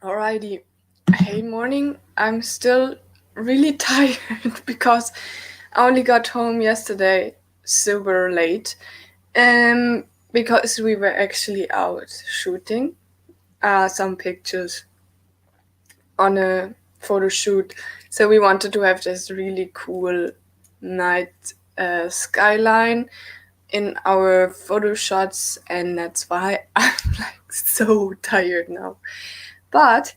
Alrighty. Hey, morning. I'm still really tired because I only got home yesterday super late. Because we were actually out shooting some pictures on a photo shoot. So we wanted to have this really cool night skyline in our photo shots, and that's why I'm like so tired now. But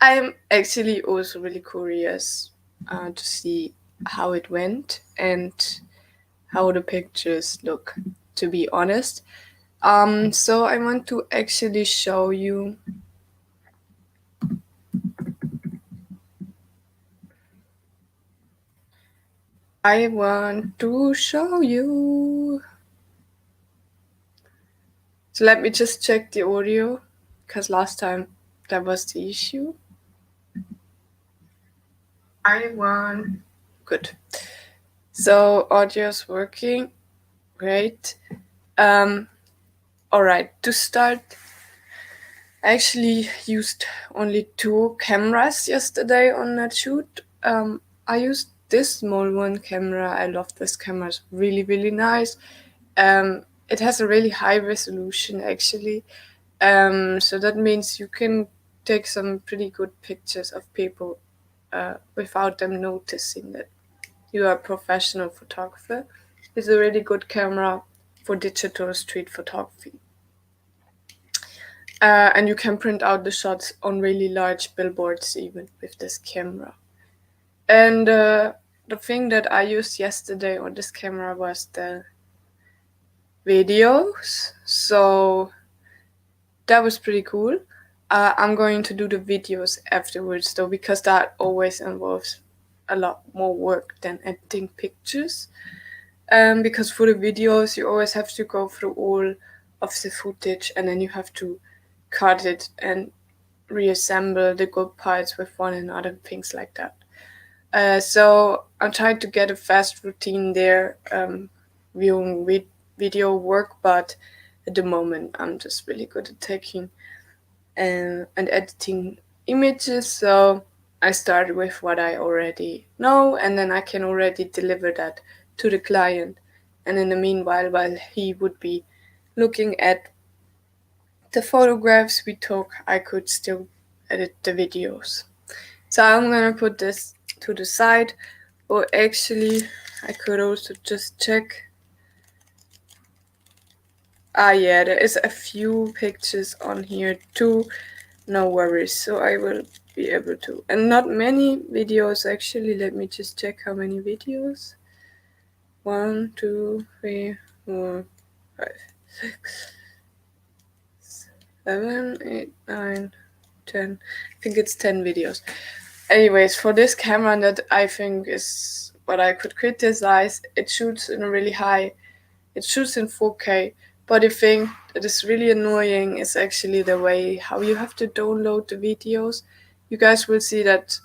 I'm actually also really curious to see how it went and how the pictures look, to be honest. So I want to actually show you. I want to show you. So let me just check the audio, because last time that was the issue. Good. So audio's working. Great. Alright, to start, I actually used only 2 cameras yesterday on that shoot. I used this small one camera. I love this camera. It's really, really nice. It has a really high resolution actually. So that means you can take some pretty good pictures of people without them noticing that you are a professional photographer. It's a really good camera for digital street photography. And you can print out the shots on really large billboards even with this camera. And the thing that I used yesterday on this camera was the videos. So that was pretty cool. I'm going to do the videos afterwards though, because that always involves a lot more work than editing pictures. Because for the videos you always have to go through all of the footage and then you have to cut it and reassemble the good parts with one another, things like that. So I'm trying to get a fast routine there, viewing video work, but at the moment I'm just really good at taking and editing images. So I started with what I already know, and then I can already deliver that to the client. And in the meanwhile, while he would be looking at the photographs we took, I could still edit the videos. So I'm gonna put this to the side, or actually, I could also just check. Yeah, there is a few pictures on here too. No worries. So I will be able to. And not many videos actually. Let me just check how many videos. 1, 2, 3, 4, 5, 6, 7, 8, 9, 10. I think it's 10 videos. Anyways, for this camera that I think is what I could criticize, it shoots in a really high, it shoots in 4K, but the thing that is really annoying is actually the way how you have to download the videos. You guys will see that.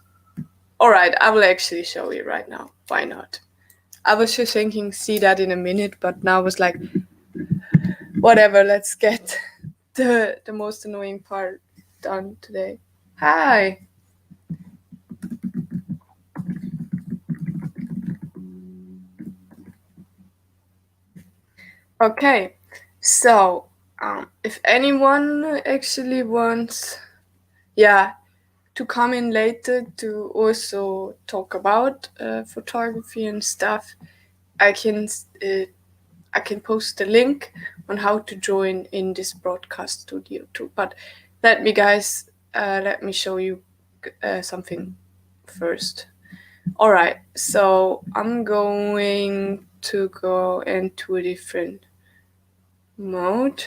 Alright, I will actually show you right now. Why not? I was just thinking see that in a minute, but now I was like, whatever, let's get the most annoying part done today. Hi! Okay, so if anyone actually wants, to come in later to also talk about photography and stuff, I can post the link on how to join in this broadcast studio too. But let me show you something first. All right, so I'm going to go into a different mode.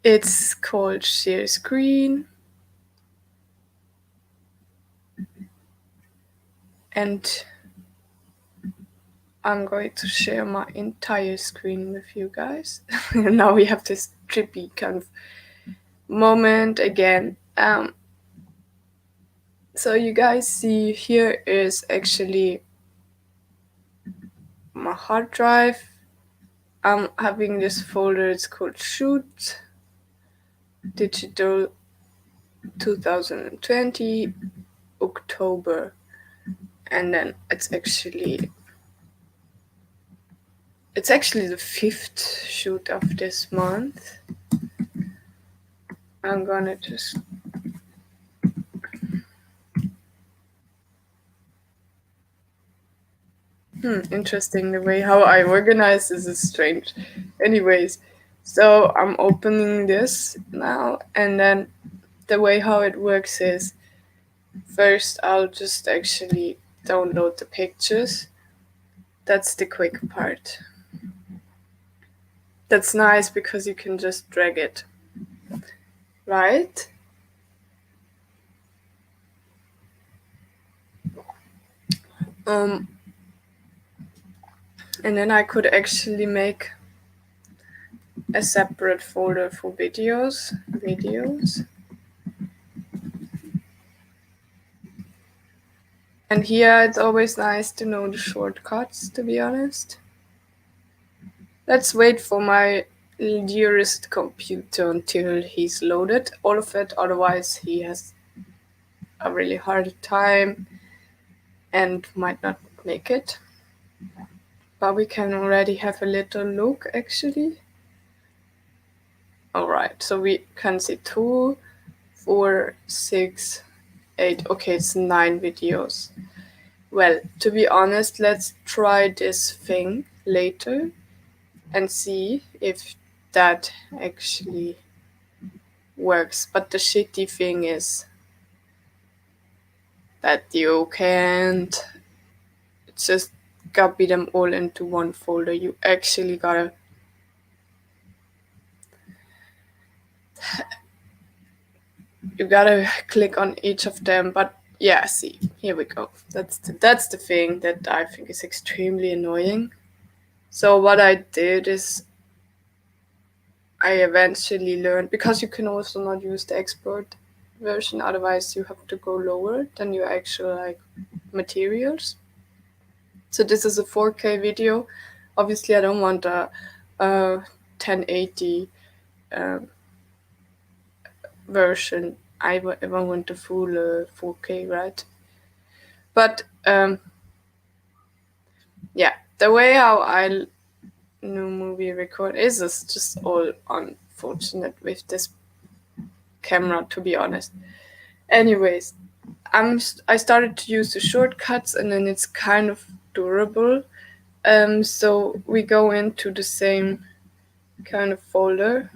It's called share screen, and I'm going to share my entire screen with you guys. Now we have this trippy kind of moment again. So you guys see here is actually my hard drive. I'm having this folder, it's called Shoot Digital 2020 October, and then it's actually the 5th shoot of this month. I'm gonna just interesting. The way how I organize this is strange. Anyways, so I'm opening this now, and then the way how it works is first I'll just actually download the pictures. That's the quick part. That's nice because you can just drag it, right? And then I could actually make a separate folder for videos. And here it's always nice to know the shortcuts, to be honest. Let's wait for my dearest computer until he's loaded all of it, otherwise he has a really hard time and might not make it. But we can already have a little look actually. Alright, so we can see 2, 4, 6, 8. Okay, it's 9 videos. Well, to be honest, let's try this thing later and see if that actually works. But the shitty thing is that you can't just copy them all into one folder. You actually gotta click on each of them. But yeah, see, here we go. That's the thing that I think is extremely annoying. So what I did is I eventually learned, because you can also not use the export version, otherwise you have to go lower than your actual materials. So this is a 4K video. Obviously I don't want a 1080 version. I want the full 4K, right? But yeah, the way how I new movie record is just all unfortunate with this camera, to be honest. Anyways, I started to use the shortcuts, and then it's kind of durable. So we go into the same kind of folder.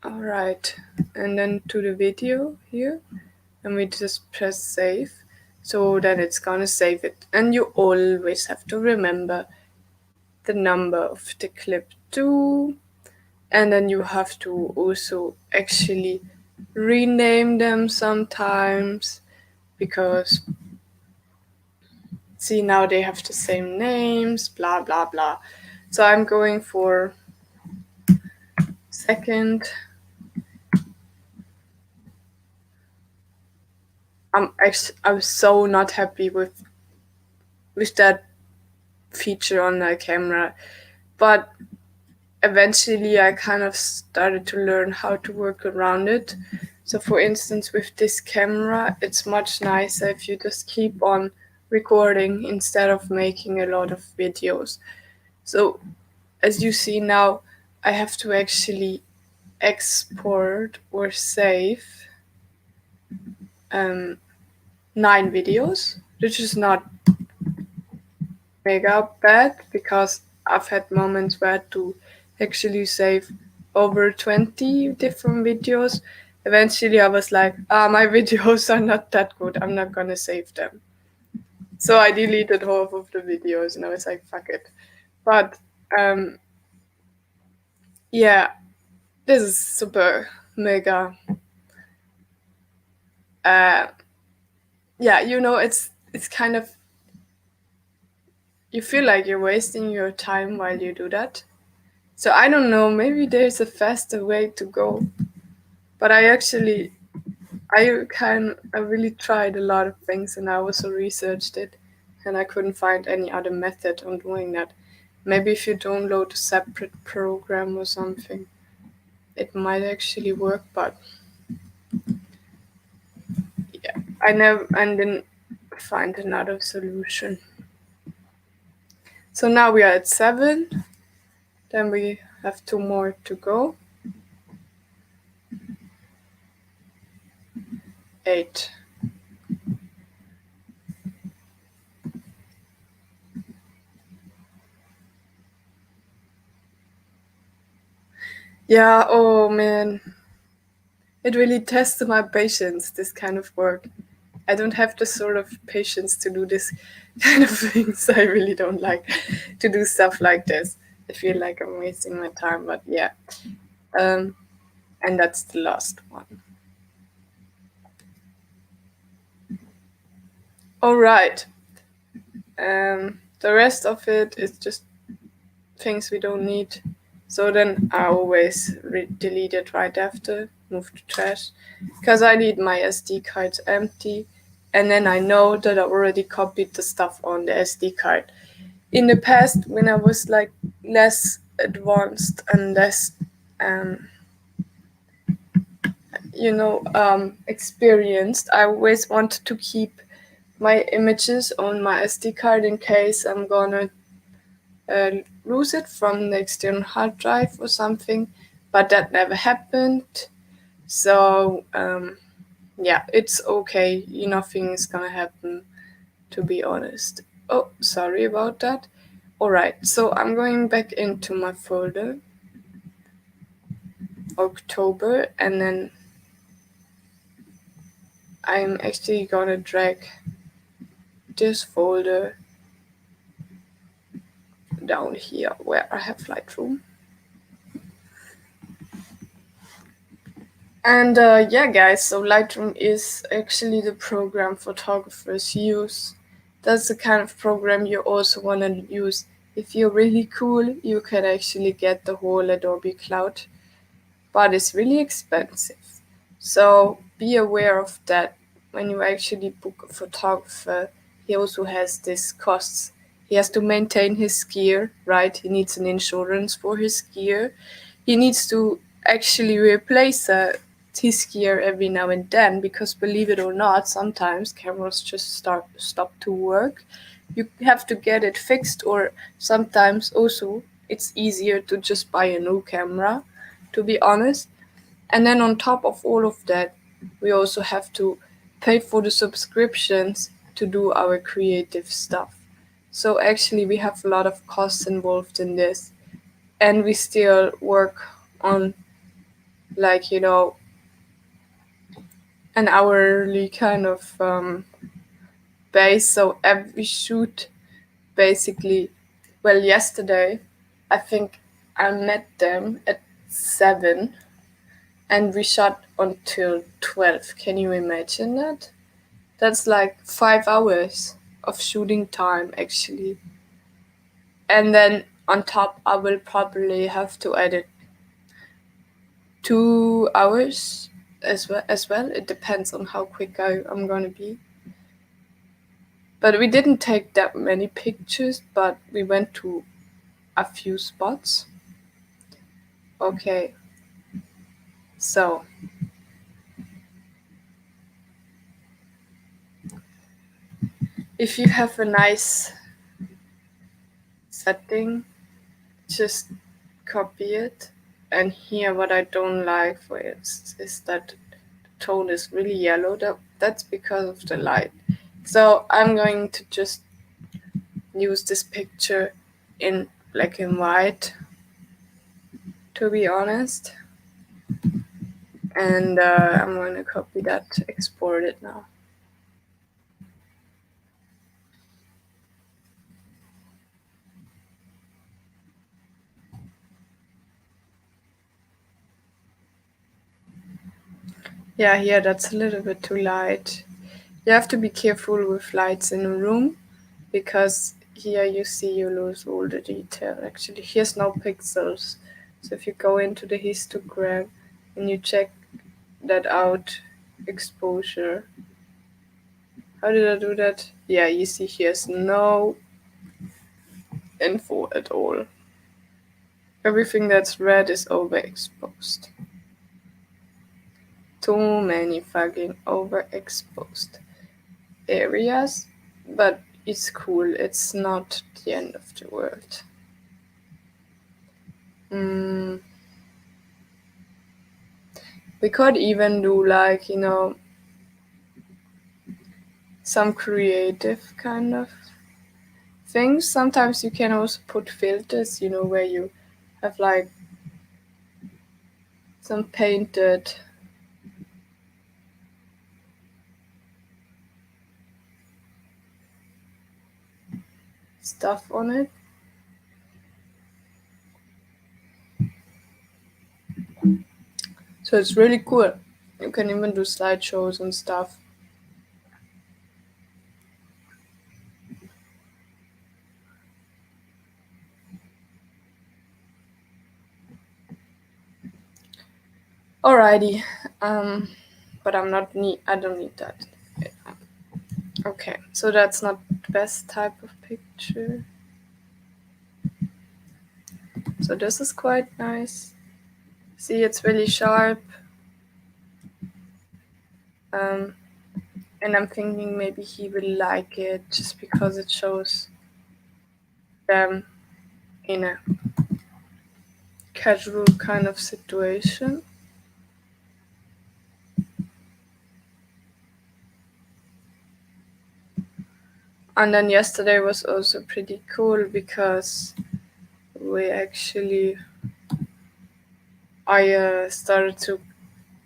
Alright, and then to the video here, and we just press save. So then it's gonna save it. And you always have to remember the number of the clip too. And then you have to also actually rename them sometimes, because see, now they have the same names, blah blah blah. So I'm going for second. I'm so not happy with that feature on the camera, but eventually I kind of started to learn how to work around it. So for instance, with this camera, it's much nicer if you just keep on recording instead of making a lot of videos. So as you see now, I have to actually export or save 9 videos, which is not mega bad, because I've had moments where I had to actually save over 20 different videos. Eventually I was like, my videos are not that good, I'm not gonna save them. So I deleted half of the videos and I was like, fuck it. But yeah, this is super mega. Yeah, it's kind of, you feel like you're wasting your time while you do that. So I don't know, maybe there's a faster way to go. But I really tried a lot of things, and I also researched it. and I couldn't find any other method on doing that. Maybe if you download a separate program or something, it might actually work, but yeah, I didn't find another solution. So now we are at 7, then we have 2 more to go. 8. Yeah, oh man. It really tested my patience, this kind of work. I don't have the sort of patience to do this kind of things. I really don't like to do stuff like this. I feel like I'm wasting my time, but yeah. And that's the last one. All right. The rest of it is just things we don't need. So then I always delete it right after, move to trash, because I need my SD card empty, and then I know that I already copied the stuff on the SD card. In the past, when I was like less advanced and less, experienced, I always wanted to keep my images on my SD card in case I'm gonna lose it from the external hard drive or something, but that never happened. So yeah, it's okay. Nothing is gonna happen, to be honest. Oh, sorry about that. Alright, so I'm going back into my folder, October, and then I'm actually gonna drag this folder down here where I have Lightroom. And yeah, guys, so Lightroom is actually the program photographers use. That's the kind of program you also want to use. If you're really cool, you can actually get the whole Adobe Cloud, but it's really expensive. So be aware of that when you actually book a photographer. He also has these costs. He has to maintain his gear, right? He needs an insurance for his gear. He needs to actually replace his gear every now and then, because believe it or not, sometimes cameras just stop to work. You have to get it fixed, or sometimes also it's easier to just buy a new camera, to be honest. And then on top of all of that, we also have to pay for the subscriptions to do our creative stuff. So actually we have a lot of costs involved in this, and we still work on, like, an hourly kind of base. So every shoot, basically, well, yesterday I think I met them at 7 and we shot until 12. Can you imagine that? That's like 5 hours of shooting time, actually. And then on top, I will probably have to edit 2 hours as well. It depends on how quick I'm gonna be. But we didn't take that many pictures, but we went to a few spots. Okay, so if you have a nice setting, just copy it. And here, what I don't like for it is that the tone is really yellow. That's because of the light. So I'm going to just use this picture in black and white, to be honest. And I'm going to copy that, export it now. Yeah, here that's a little bit too light. You have to be careful with lights in a room, because here you see you lose all the detail. Actually, here's no pixels. So if you go into the histogram and you check that out, exposure, How did I do that? Yeah, you see here's no info at all. Everything that's red is overexposed. Too many fucking overexposed areas, but it's cool. It's not the end of the world. We could even do like, some creative kind of things. Sometimes you can also put filters, where you have like some painted stuff on it. So it's really cool. You can even do slideshows and stuff. Alrighty, but I don't need that. Okay, so that's not the best type of picture. So this is quite nice. See, it's really sharp. And I'm thinking maybe he will like it just because it shows them in a casual kind of situation. And then yesterday was also pretty cool because I started to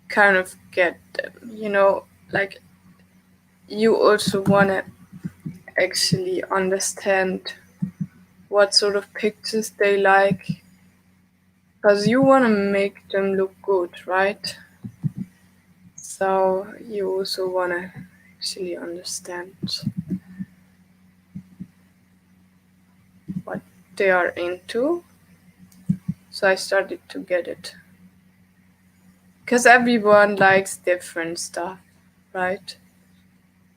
kind of get them, like you also want to actually understand what sort of pictures they like, because you want to make them look good, right? So you also want to actually understand what they are into. So I started to get it. Because everyone likes different stuff, right?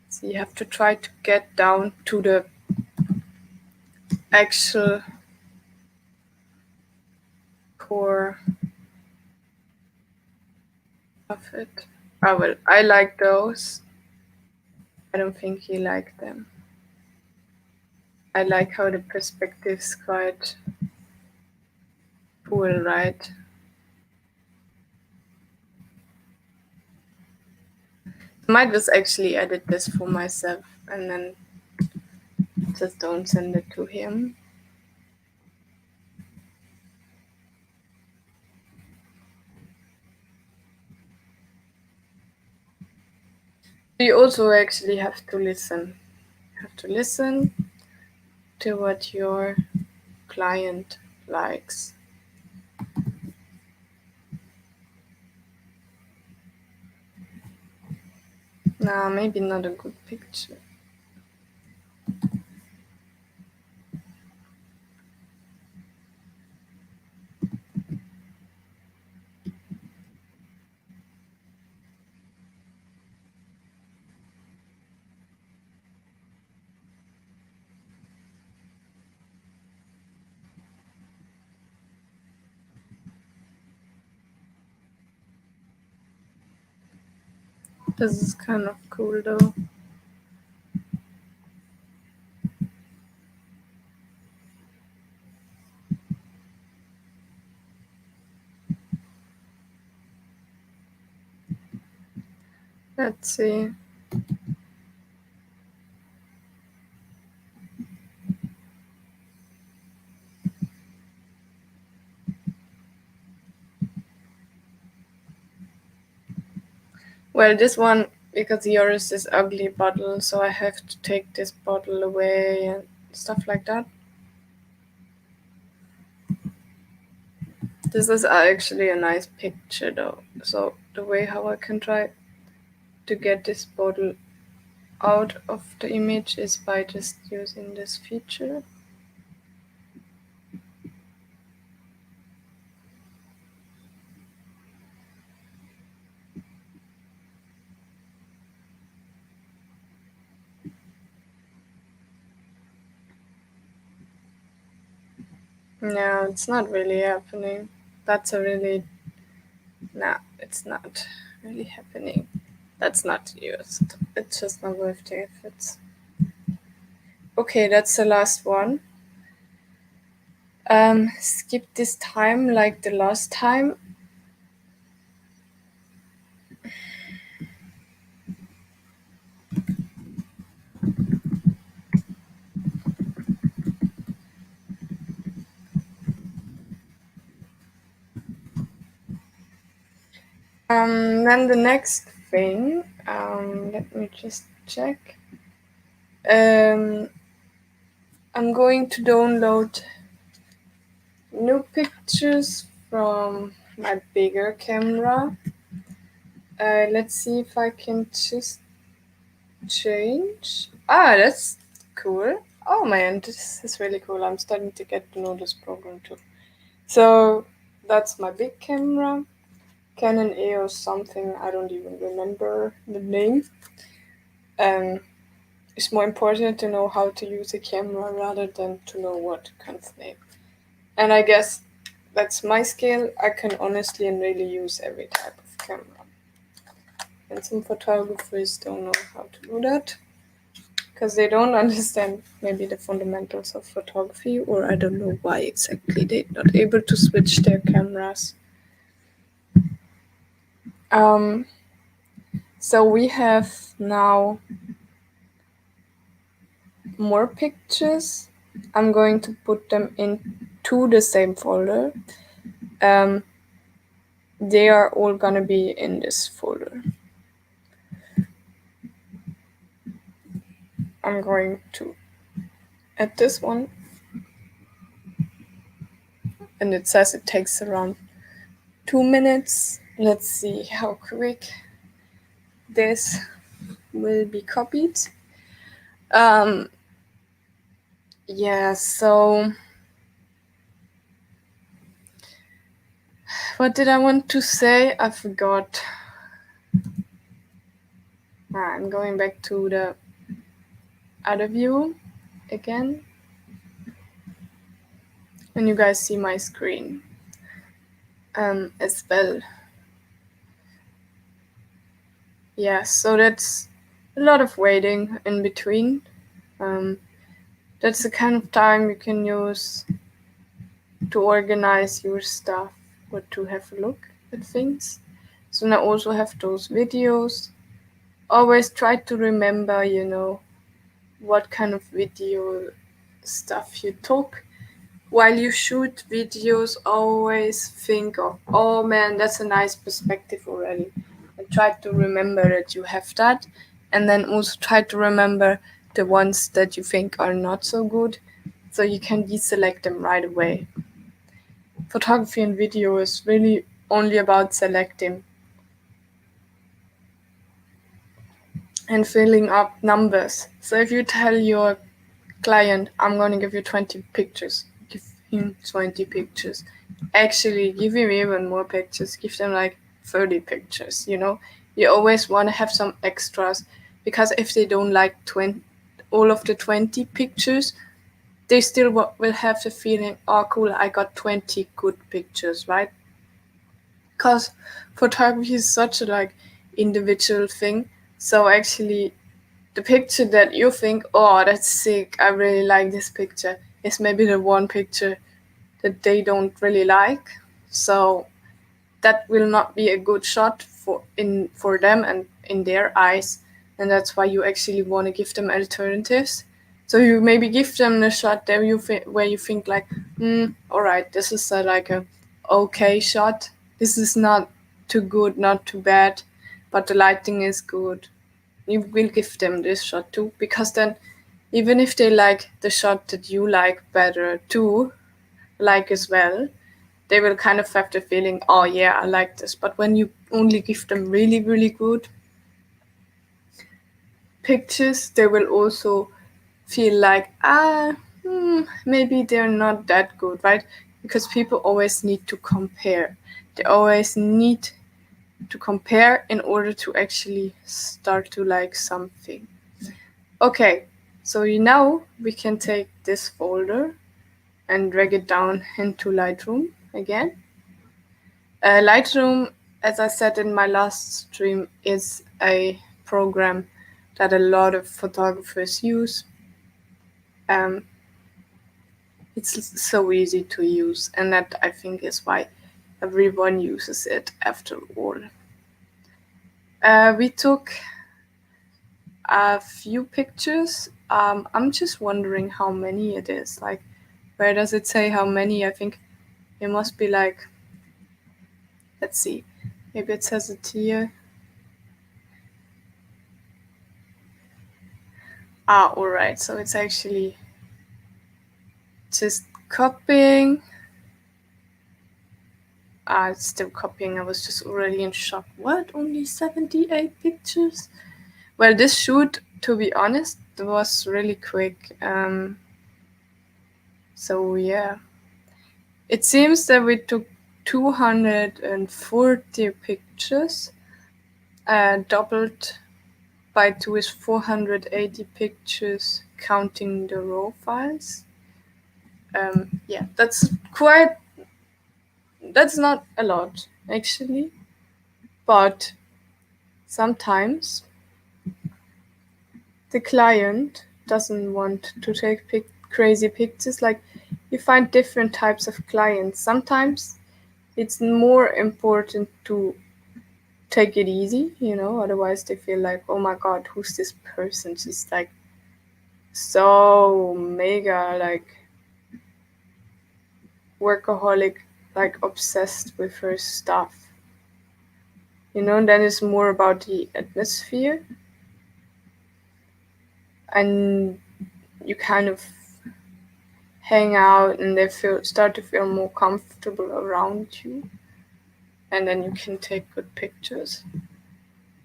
So you have to try to get down to the actual core of it. Oh well, I like those. I don't think he liked them. I like how the perspective's quite cool, right? Might just actually edit this for myself and then just don't send it to him. You also actually have to listen. You have to listen to what your client likes. Nah, maybe not a good picture. This is kind of cool though. Let's see. Well, this one, because yours is ugly bottle, so I have to take this bottle away and stuff like that. This is actually a nice picture though. So the way how I can try to get this bottle out of the image is by just using this feature. No, it's not really happening. That's a really... No, it's not really happening. That's not used. It's just not worth the efforts. Okay, that's the last one. Skip this time like the last time. Then the next thing, let me just check. I'm going to download new pictures from my bigger camera. Let's see if I can just change. That's cool. Oh man, this is really cool. I'm starting to get to know this program too. So that's my big camera. Canon EOS something, I don't even remember the name. It's more important to know how to use a camera rather than to know what kind of name. And I guess that's my skill. I can honestly and really use every type of camera. And some photographers don't know how to do that because they don't understand maybe the fundamentals of photography, or I don't know why exactly they're not able to switch their cameras. So we have now more pictures. I'm going to put them into the same folder. They are all gonna be in this folder. I'm going to add this one, and it says it takes around 2 minutes. Let's see how quick this will be copied. Yeah, so what did I want to say? I forgot. I'm going back to the other view again, and you guys see my screen as well. Yeah, so that's a lot of waiting in between. That's the kind of time you can use to organize your stuff or to have a look at things. So now I also have those videos. Always try to remember, what kind of video stuff you took. While you shoot videos, always think of, oh man, that's a nice perspective already. And try to remember that you have that. And then also try to remember the ones that you think are not so good, so you can deselect them right away. Photography and video is really only about selecting and filling up numbers. So if you tell your client, I'm going to give you 20 pictures, give him 20 pictures. Actually, give him even more pictures. Give them like 30 pictures, You always want to have some extras, because if they don't like all of the 20 pictures, they still will have the feeling, oh cool, I got 20 good pictures, right? Because photography is such a individual thing. So actually, the picture that you think, oh, that's sick, I really like this picture, is maybe the one picture that they don't really like. So that will not be a good shot for them and in their eyes. And that's why you actually want to give them alternatives. So you maybe give them the shot there where you think like, all right, this is a okay shot. This is not too good, not too bad, but the lighting is good. You will give them this shot too, because then even if they like the shot that you like better too, like as well, they will kind of have the feeling, oh yeah, I like this. But when you only give them really, really good pictures, they will also feel like, maybe they're not that good, right? Because people always need to compare. They always need to compare in order to actually start to like something. Okay, so now we can take this folder and drag it down into Lightroom again. Lightroom, as I said in my last stream, is a program that a lot of photographers use. It's so easy to use, and that I think is why everyone uses it after all. We took a few pictures. I'm just wondering how many it is. Like, where does it say how many? I think it must be like, let's see, maybe it says it here. Alright, so it's actually just copying. It's still copying. I was just already in shock. What? Only 78 pictures? Well, this shoot, to be honest, was really quick. So yeah. It seems that we took 240 pictures. Doubled by 2 is 480 pictures, counting the raw files. Yeah, that's not a lot, actually. But sometimes the client doesn't want to take crazy pictures. Like, you find different types of clients. Sometimes it's more important to take it easy, otherwise they feel like, oh my god, who's this person? She's like so mega, like, workaholic, like obsessed with her stuff. And then it's more about the atmosphere, and you kind of hang out and they start to feel more comfortable around you, and then you can take good pictures.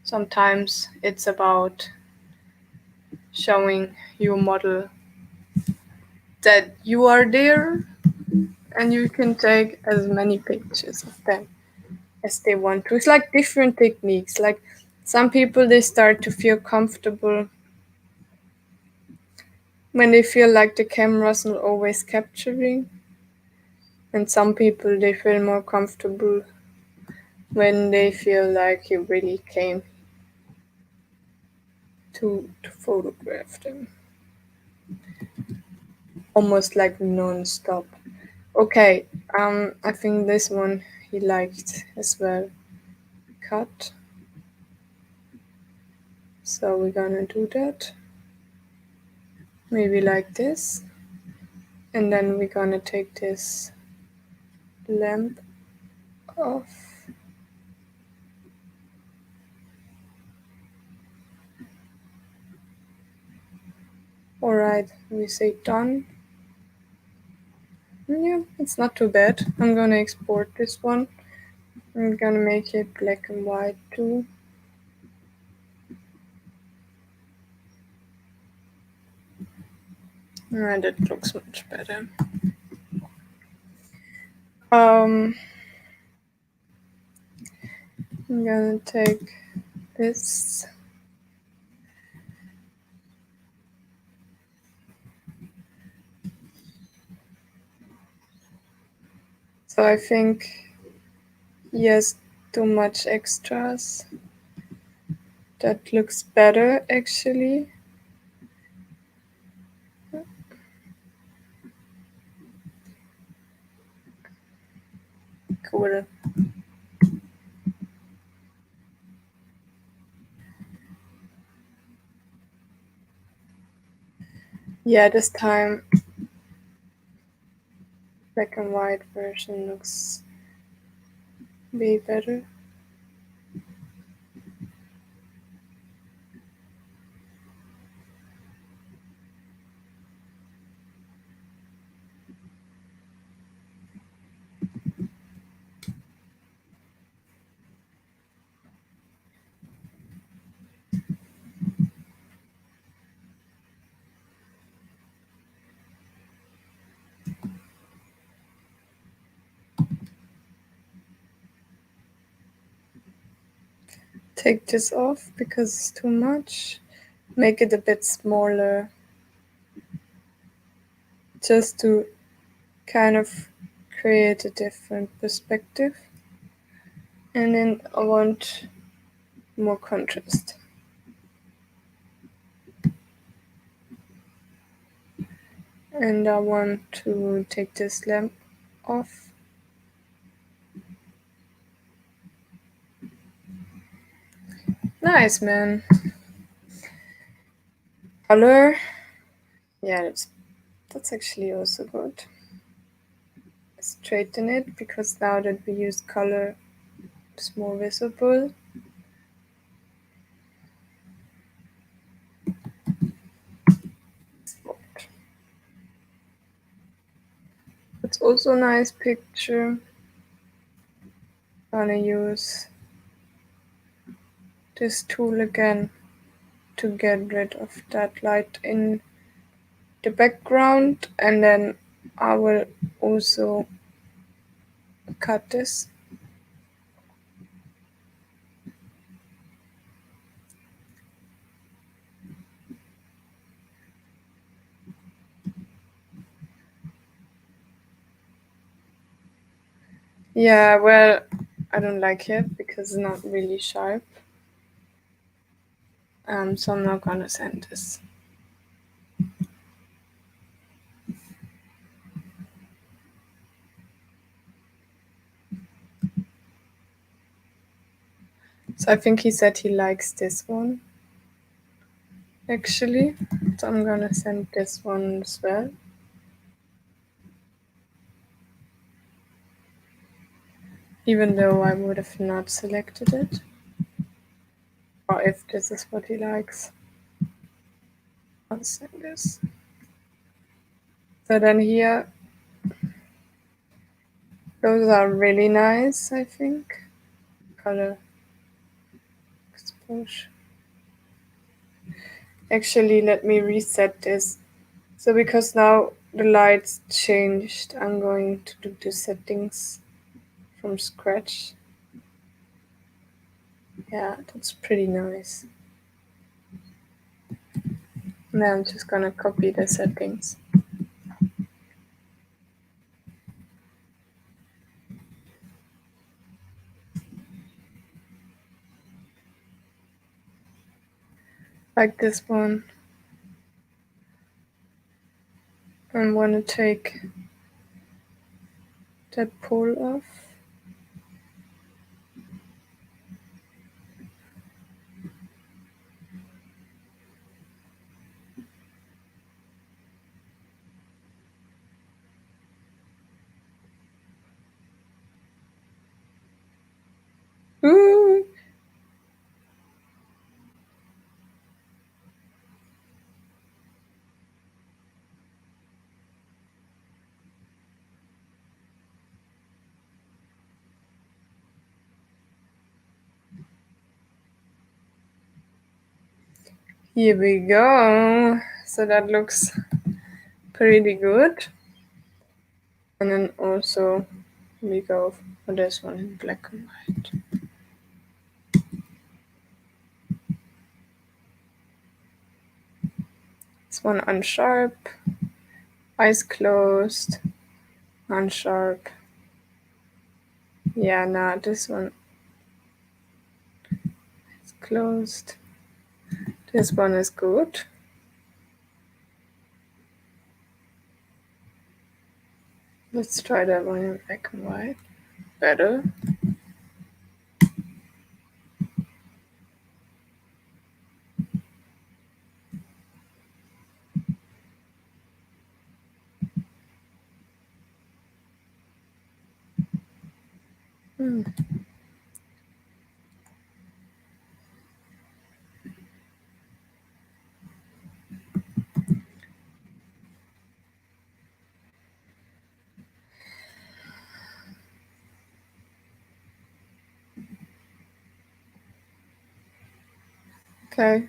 Sometimes it's about showing your model that you are there and you can take as many pictures of them as they want to. It's like different techniques. Like, some people, they start to feel comfortable when they feel like the camera's not always capturing. And some people, they feel more comfortable when they feel like you really came to photograph them. Almost like non-stop. Okay, I think this one he liked as well. Cut. So we're gonna do that. Maybe like this. And then we're gonna take this lamp off. Alright, we say done. Yeah, it's not too bad. I'm gonna export this one. I'm gonna make it black and white too. Alright, that looks much better. I'm gonna take this. So I think he has too much extras. That looks better, actually. Cool. Yeah, this time black and white version looks way better. Take this off because it's too much. Make it a bit smaller. Just to kind of create a different perspective. And then I want more contrast. And I want to take this lamp off. Nice, man. Color. Yeah, that's actually also good. Straighten it, because now that we use color, it's more visible. It's also a nice picture. Gonna use this tool again to get rid of that light in the background, and then I will also cut this. Yeah, well, I don't like it because it's not really sharp. So I'm not gonna send this. So I think he said he likes this one, actually. So I'm gonna send this one as well. Even though I would have not selected it. Or if this is what he likes. I'll send this. So then here, those are really nice, I think. Color exposure. Actually, let me reset this. So because now the lights changed, I'm going to do the settings from scratch. Yeah, that's pretty nice. Now I'm just gonna copy the settings. Like this one. I want to take that pole off. Ooh. Here we go. So that looks pretty good. And then also we go for this one in black and white. This one unsharp, eyes closed, unsharp. Yeah, nah, this one is closed. This one is good. Let's try that one in black and white. Better. Okay.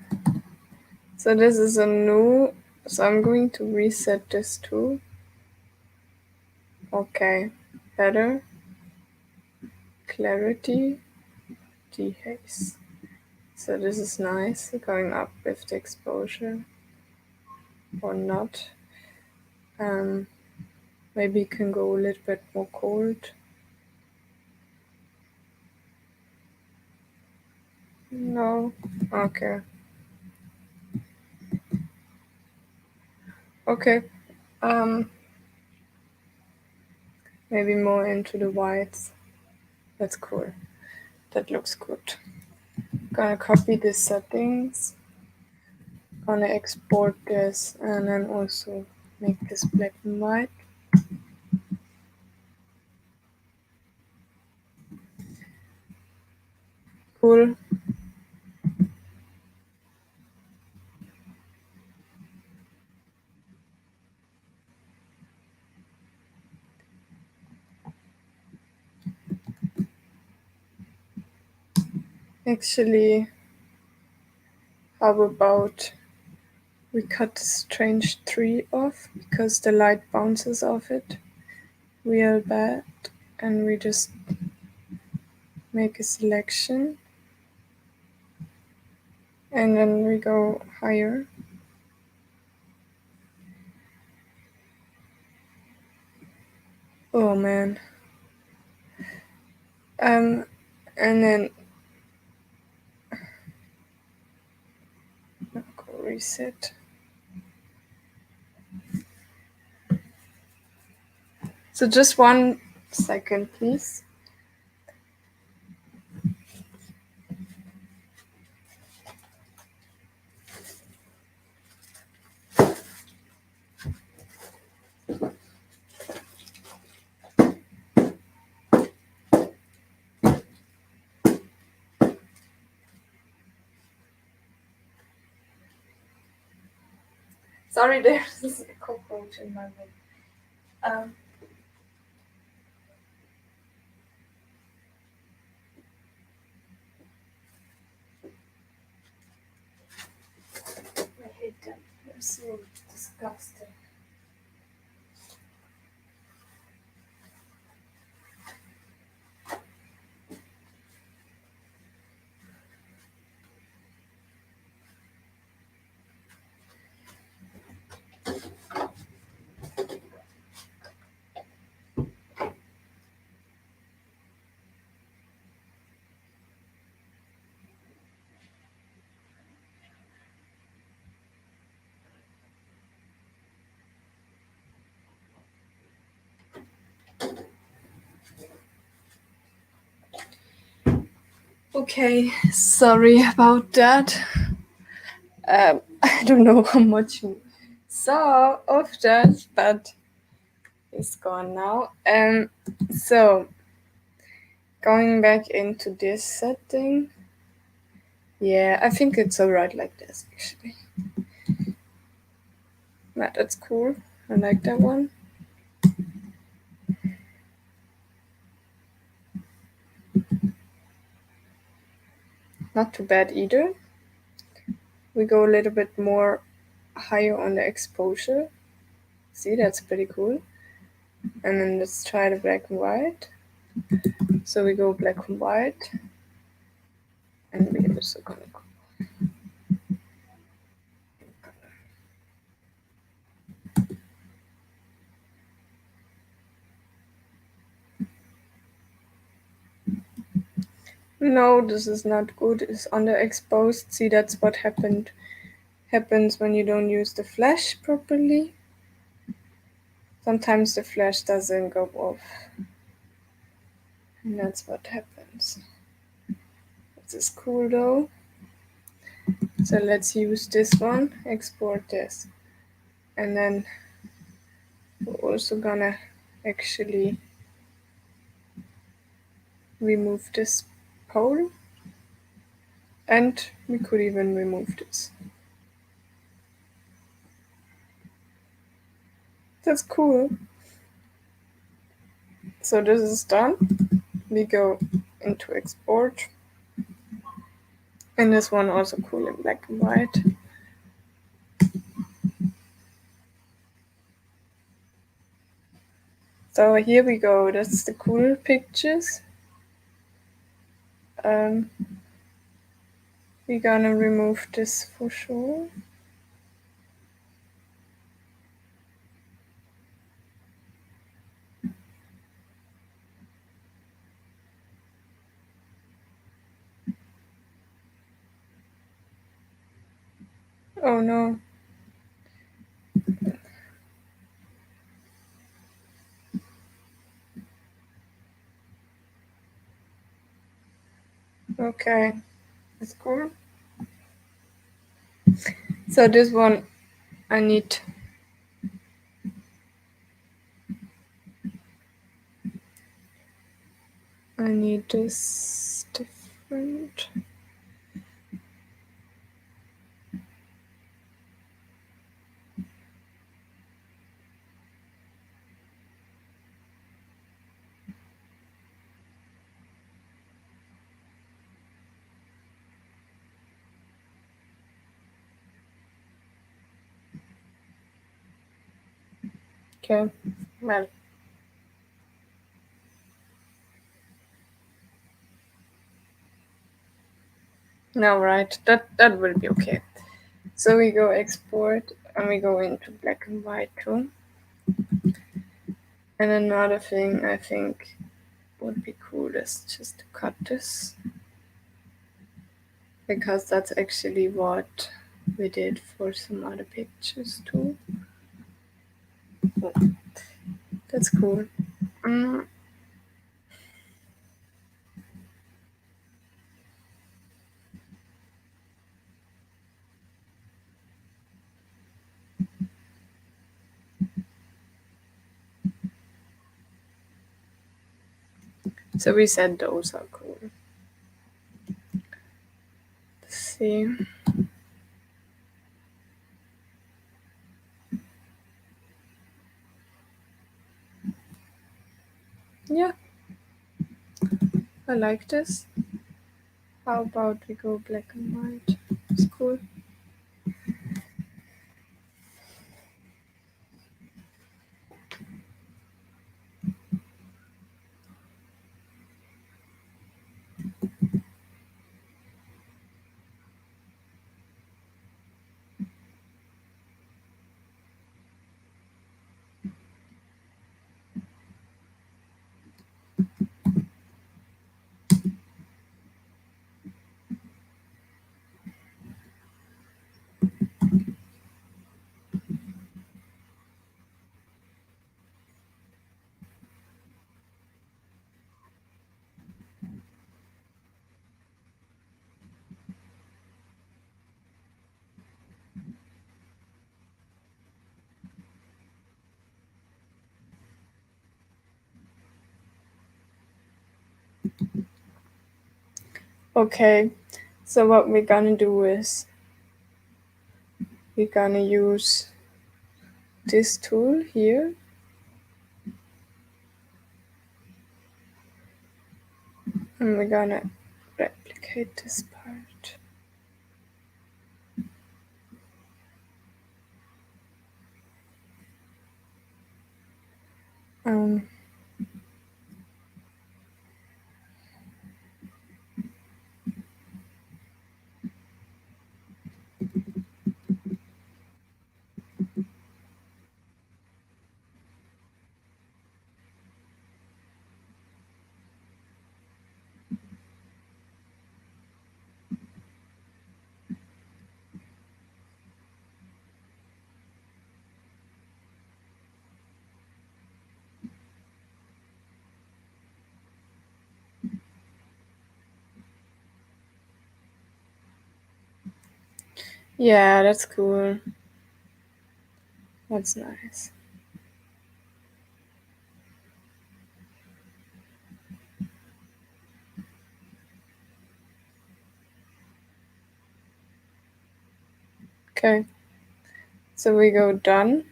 So this is a new, so I'm going to reset this too. Okay. Better. Clarity. Dehaze. So this is nice, going up with the exposure or not. Maybe it can go a little bit more cold. No. Okay. Okay. Maybe more into the whites. That's cool. That looks good. Gonna copy the settings. Gonna export this and then also make this black and white. Cool. Actually, how about we cut the strange tree off because the light bounces off it real bad, and we just make a selection and then we go higher. Oh man. And then go reset. So just 1 second, please. Sorry, there's a cockroach in my room. I hate them. They're so disgusting. Okay, sorry about that. I don't know how much you saw of that, but it's gone now. So going back into this setting, yeah, I think it's alright like this actually. But that's cool. I like that one. Not too bad either. We go a little bit more higher on the exposure. See, that's pretty cool. And then let's try the black and white. So we go black and white. And we also gonna go. No, this is not good. It's underexposed. See, that's what happens when you don't use the flash properly. Sometimes the flash doesn't go off. And that's what happens. This is cool though. So let's use this one, export this. And then we're also gonna actually remove this pole. And we could even remove this. That's cool. So this is done. We go into export. And this one also cool in black and white. So here we go. That's the cool pictures. We're gonna remove this for sure. Oh no. Okay, that's cool. So this one I need this different. Okay, well. No, right. That will be okay. So we go export and we go into black and white too. And another thing I think would be cool is just to cut this. Because that's actually what we did for some other pictures too. Oh, that's cool. So we said those are cool. Let's see. Yeah, I like this. How about we go black and white? It's cool. Okay, so what we're gonna do is we're gonna use this tool here. And we're gonna replicate this part. Um, yeah, that's cool. That's nice. Okay, so we go done,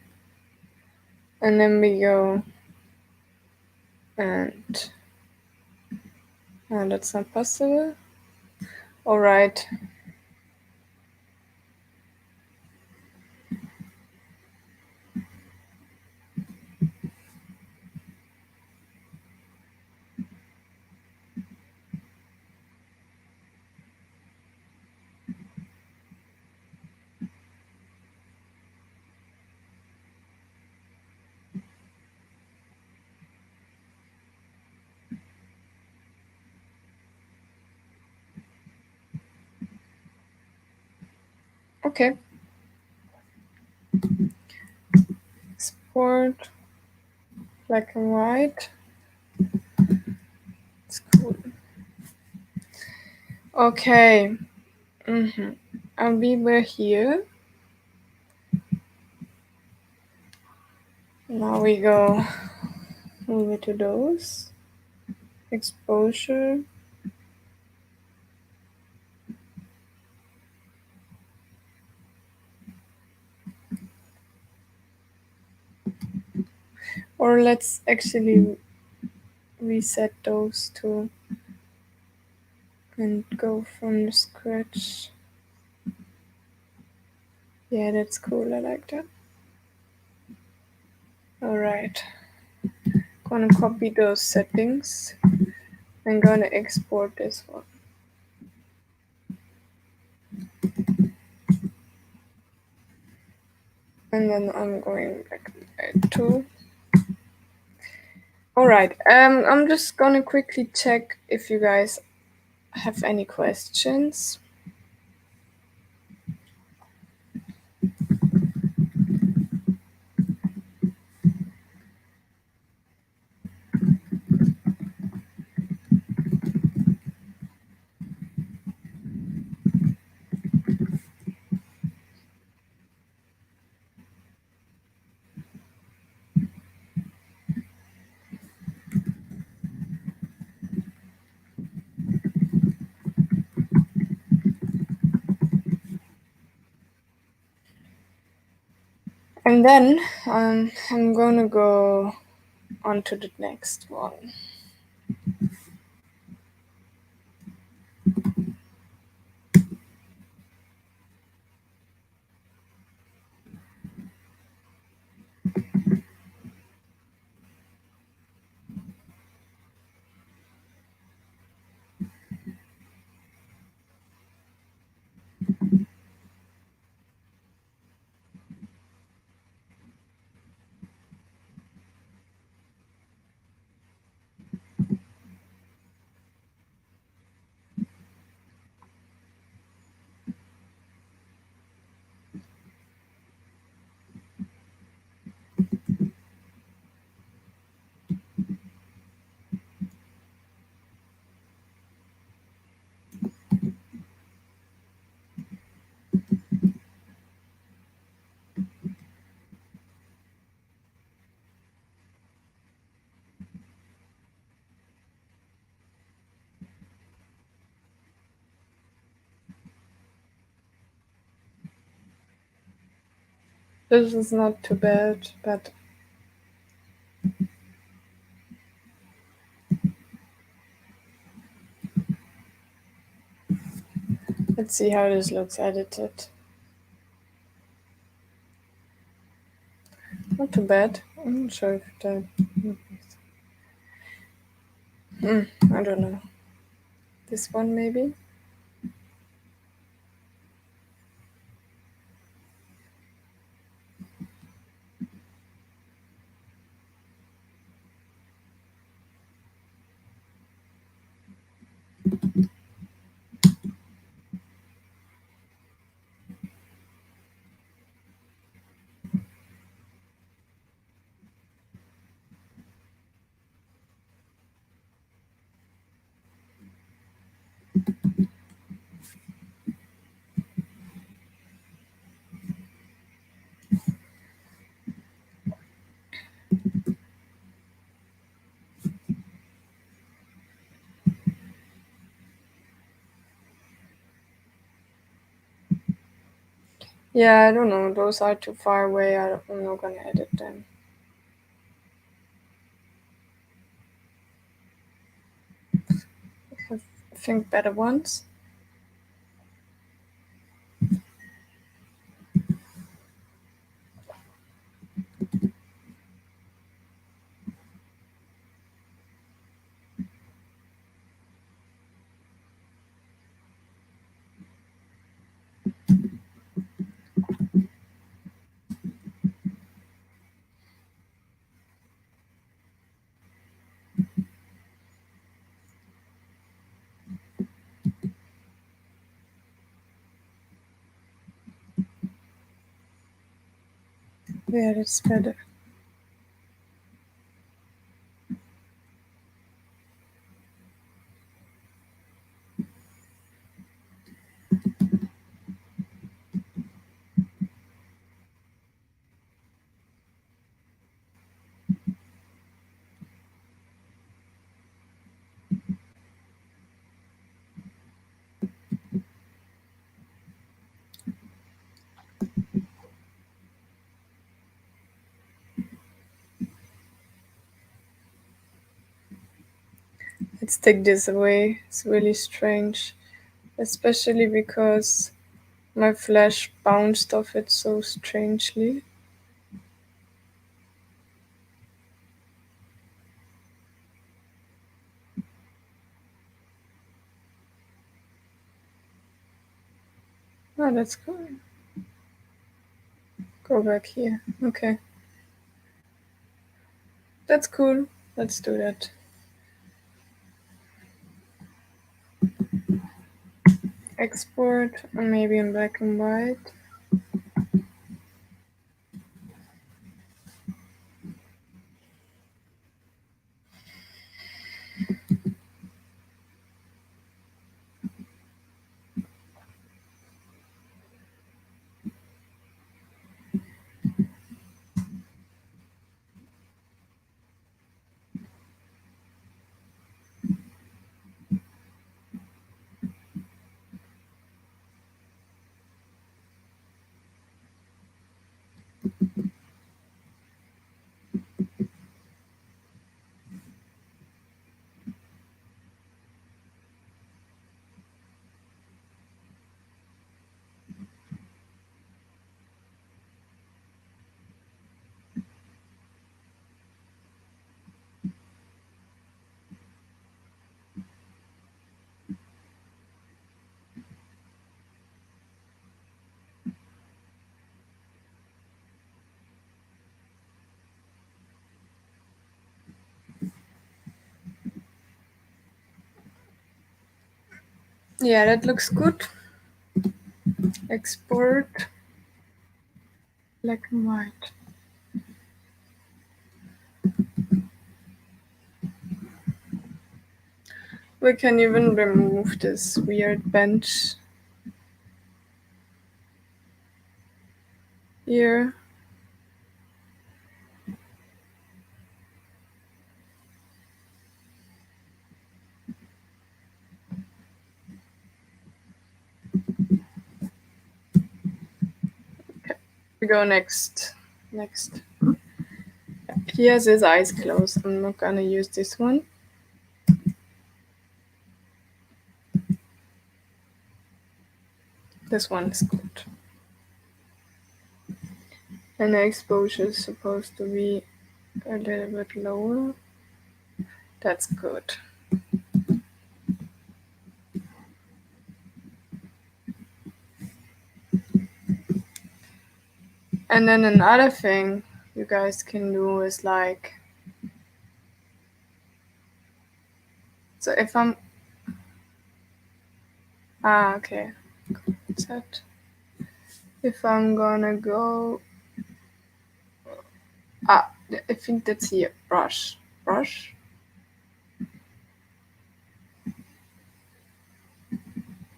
and then we go and that's not possible. All right. Okay. export, black and white. It's cool. Okay. And we were here. Now we go over to those. Exposure. Or let's actually reset those two and go from the scratch. Yeah, that's cool. I like that. Alright. Gonna copy those settings. I'm gonna export this one. And then I'm going back to. Alright, I'm just gonna quickly check if you guys have any questions. And then I'm gonna go on to the next one. This is not too bad, but let's see how this looks edited. Not too bad. I'm not sure if that. I don't know. This one maybe? Yeah, I don't know. Those are too far away. I'm not gonna edit them. I think better ones. Yeah, that's better. Let's take this away. It's really strange, especially because my flash bounced off it so strangely. Oh, that's cool. Go back here. Okay. That's cool. Let's do that. Export, maybe in black and white. Yeah, that looks good. Export, black and white. We can even remove this weird bench here. Okay, we go next. He has his eyes closed. I'm not gonna use this one. This one is good. And the exposure is supposed to be a little bit lower. That's good. And then another thing you guys can do is like, so if I'm, okay, set. If I'm gonna go, I think that's here, brush.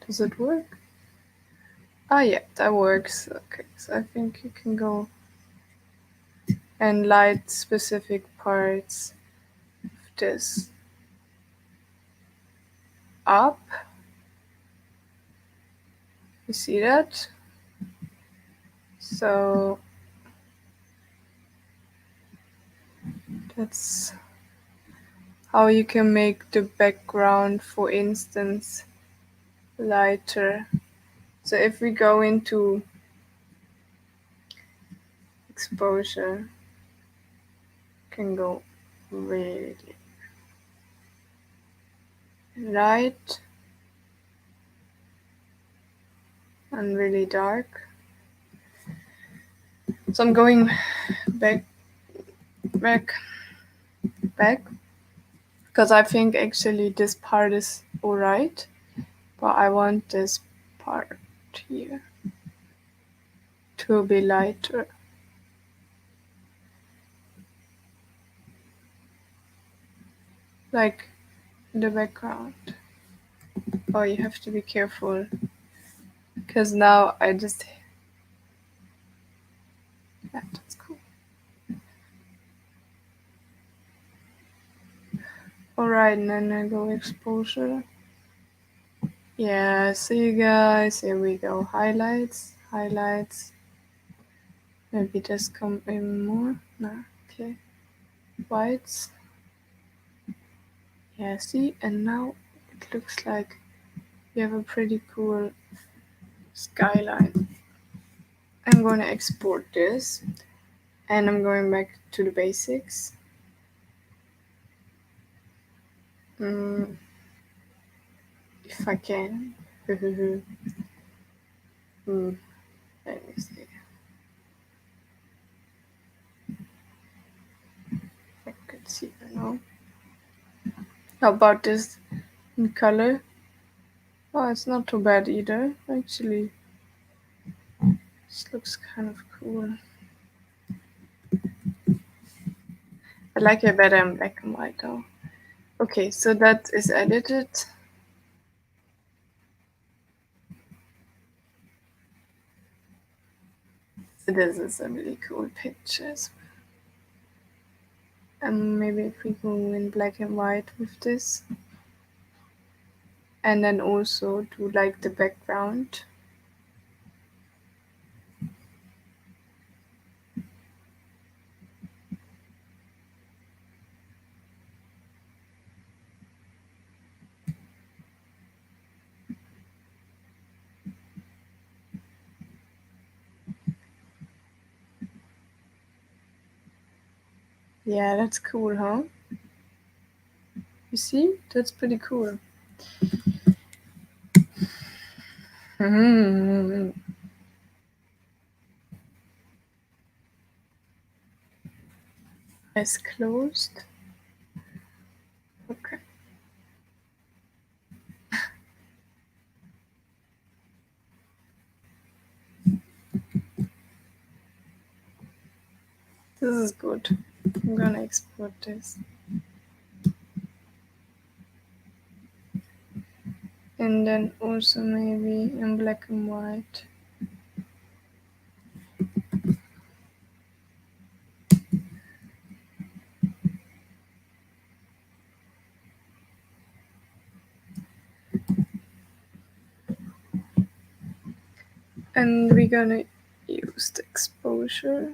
Does it work? Oh yeah, that works. Okay, so I think you can go and light specific parts of this up. You see that? So that's how you can make the background, for instance, lighter. So if we go into exposure, can go really light and really dark. So I'm going back, because I think actually this part is alright, but I want this part here to be lighter. Like the background. Oh, you have to be careful, because now I just, yeah, that's cool. Alright, and then I go exposure. Yeah, see you guys, here we go, highlights. Maybe just come in more, no, okay. Whites, Yeah, see, and now it looks like we have a pretty cool skyline. I'm going to export this, and I'm going back to the basics. If I can. Let me see. If I could see it now. How about this in color? Oh, it's not too bad either, actually. This looks kind of cool. I like it better in black and white though. Okay, so that is edited. This is a really cool picture. And maybe if we go in black and white with this. And then also do like the background. Yeah, that's cool, huh? You see? That's pretty cool. Eyes closed. Okay. This is good. I'm gonna export this. And then also maybe in black and white. And we're gonna use the exposure.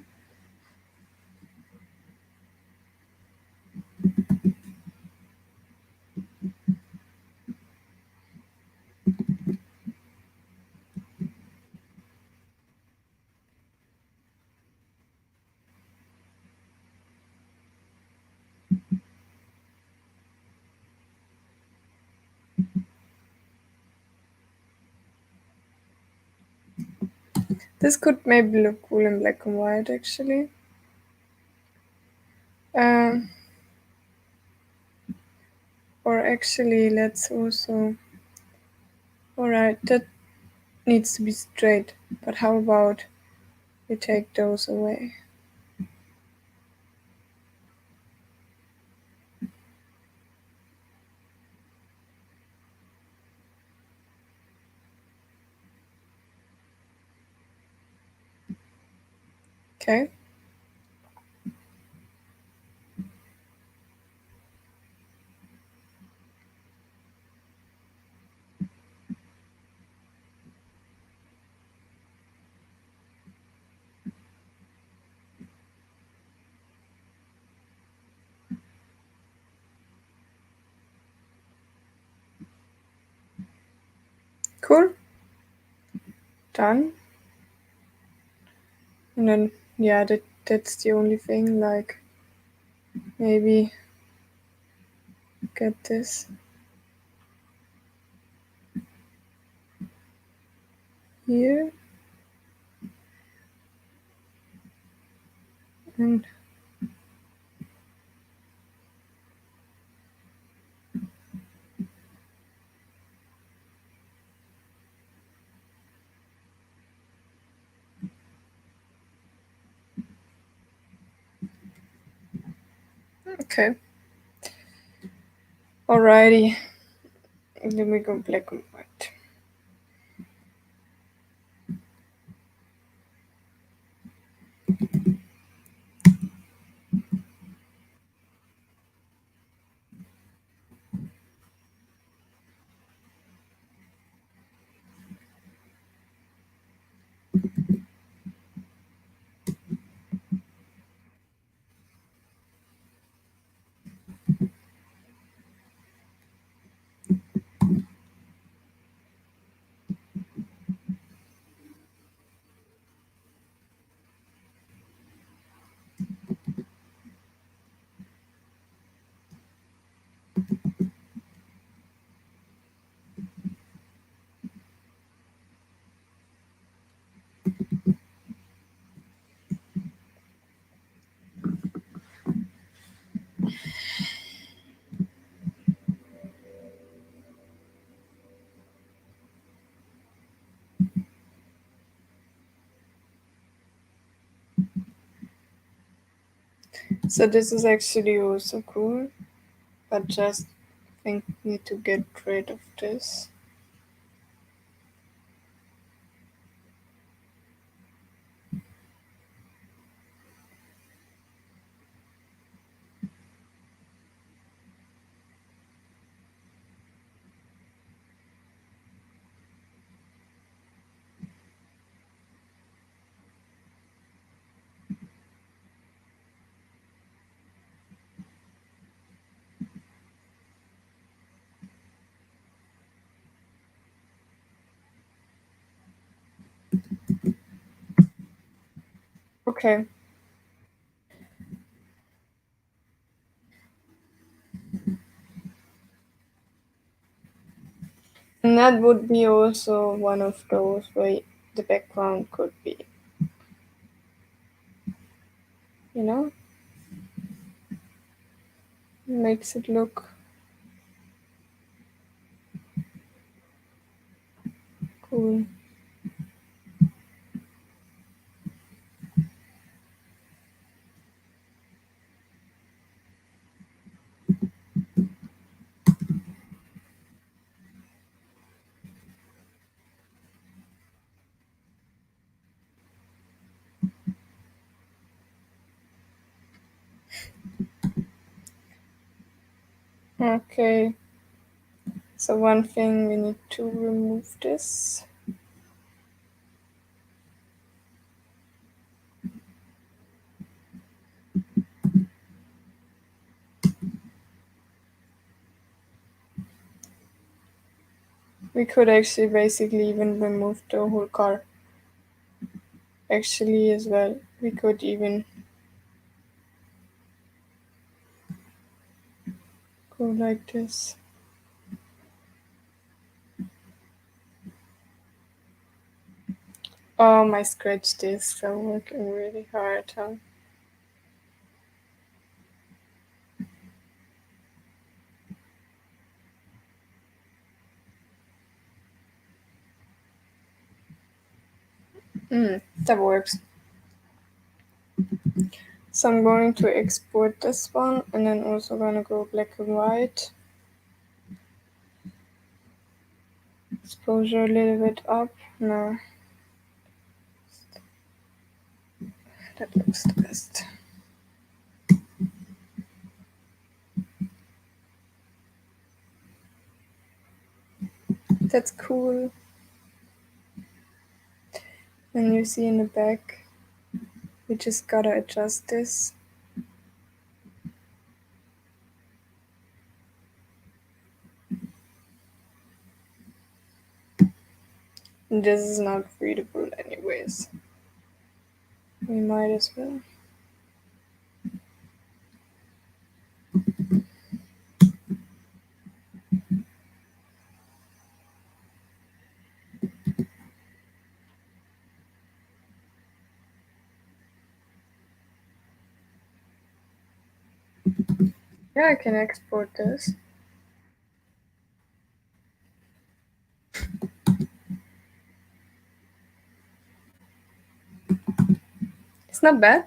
This could maybe look cool in black and white actually. Or actually, let's also. Alright, that needs to be straight. But how about we take those away? Okay. Cool. Done. And then, yeah, that's the only thing. Like, maybe get this here. And okay. Alrighty. Then we go black and white. So this is actually also cool, but just think need to get rid of this. Okay. And that would be also one of those where the background could be, you know, makes it look cool. Okay. So one thing, we need to remove this. We could actually basically even remove the whole car. Actually as well. We could even go like this. Oh, my scratch discs are working really hard, huh? That works. So I'm going to export this one and then also gonna go black and white. Exposure a little bit up. No. That looks the best. That's cool. And you see in the back, we just gotta adjust this. And this is not readable anyways. We might as well. Yeah, I can export this. It's not bad.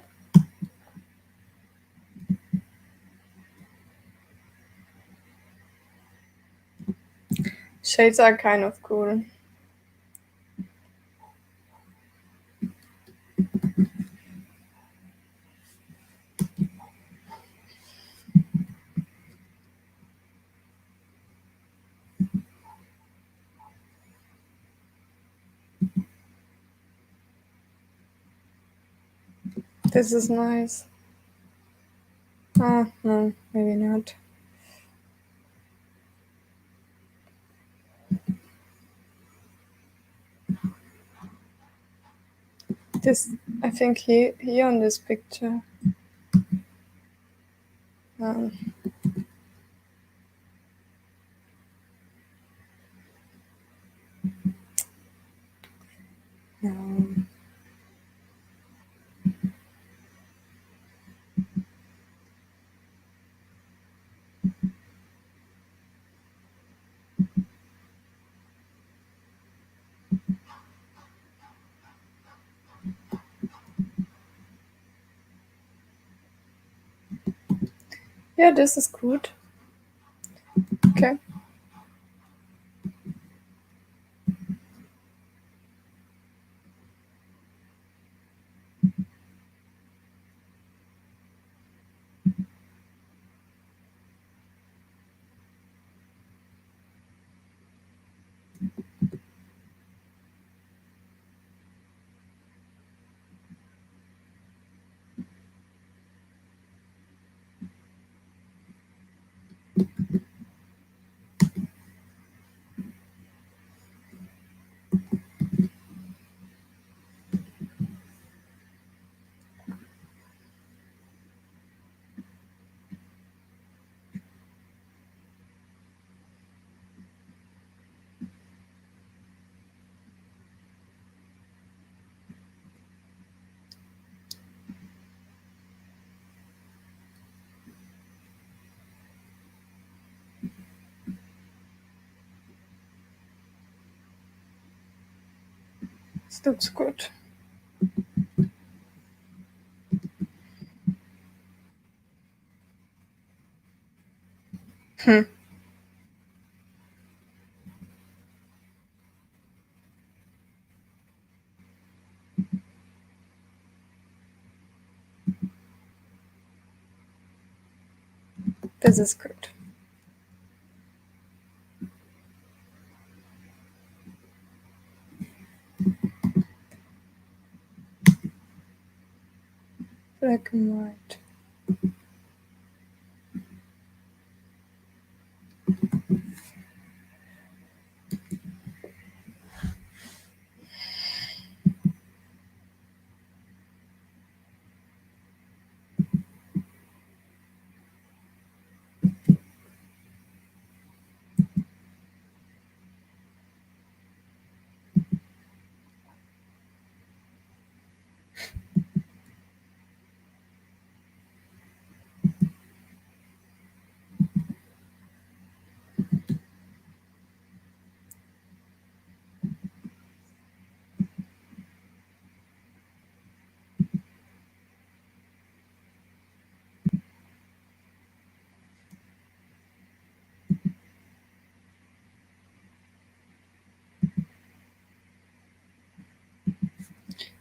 Shades are kind of cool. This is nice. Oh, no, maybe not. This, I think here on this picture. Um, no. Yeah, this is good. Okay. This looks good. This is good. Black and white.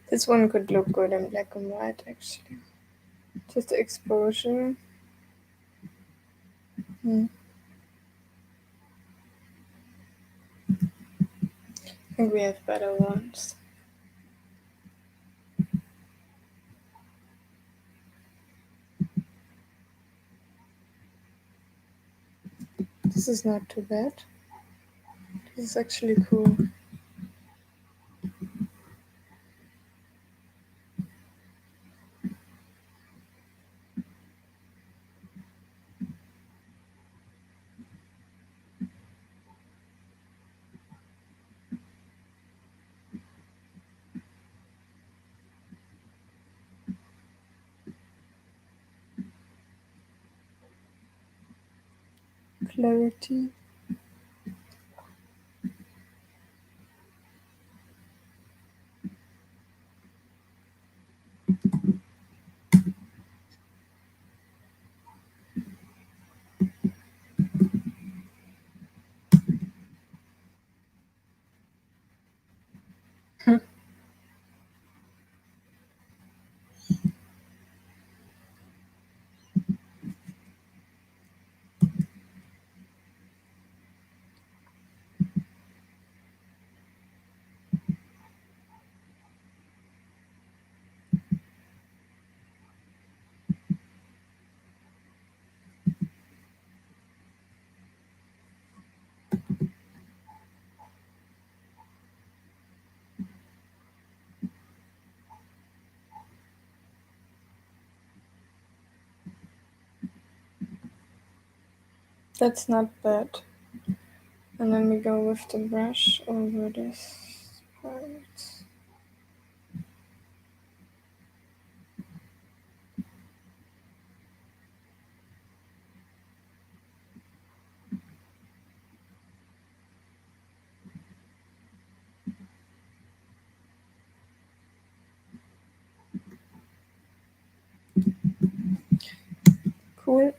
This one could look good in black and white, actually. Just the exposure. I think we have better ones. This is not too bad. This is actually cool. Clarity. That's not bad. And then we go with the brush over this part. Cool.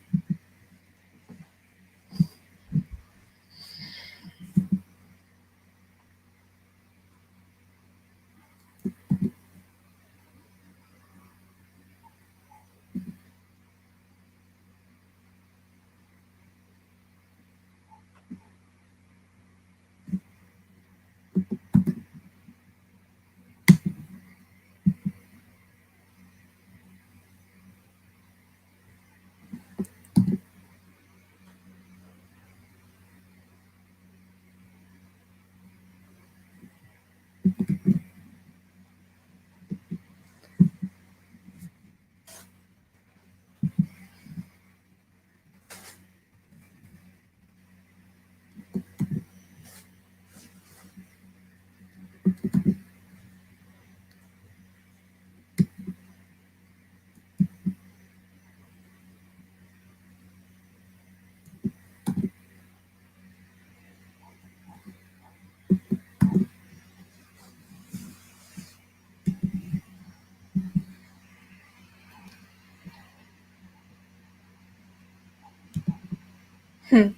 Hmm,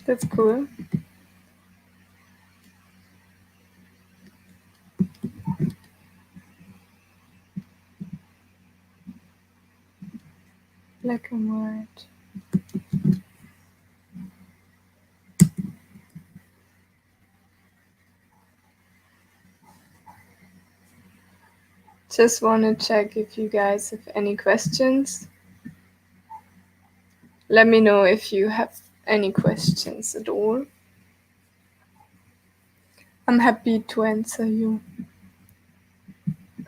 that's cool. Black and white. Just want to check if you guys have any questions. Let me know if you have any questions at all. I'm happy to answer you.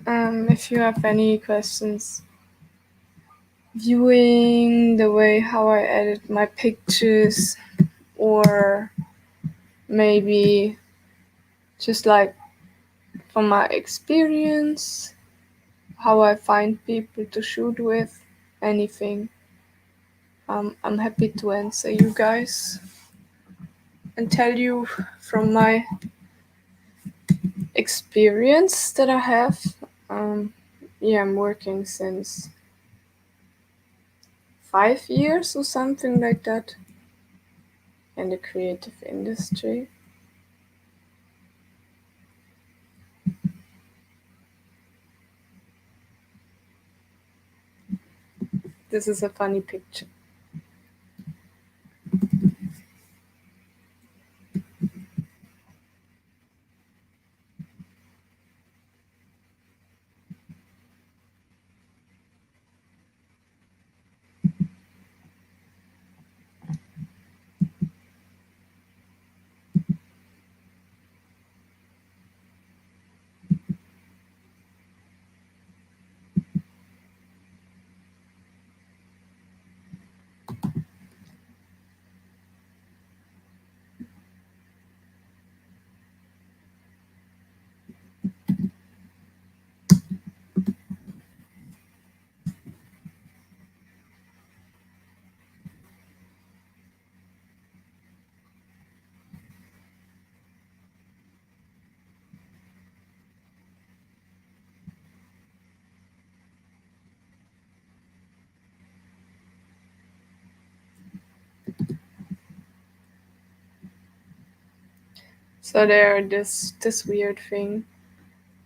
If you have any questions, viewing the way how I edit my pictures, or maybe just like from my experience, how I find people to shoot with, anything. I'm happy to answer you guys and tell you from my experience that I have. Yeah, I'm working since 5 years or something like that in the creative industry. This is a funny picture. So there, this weird thing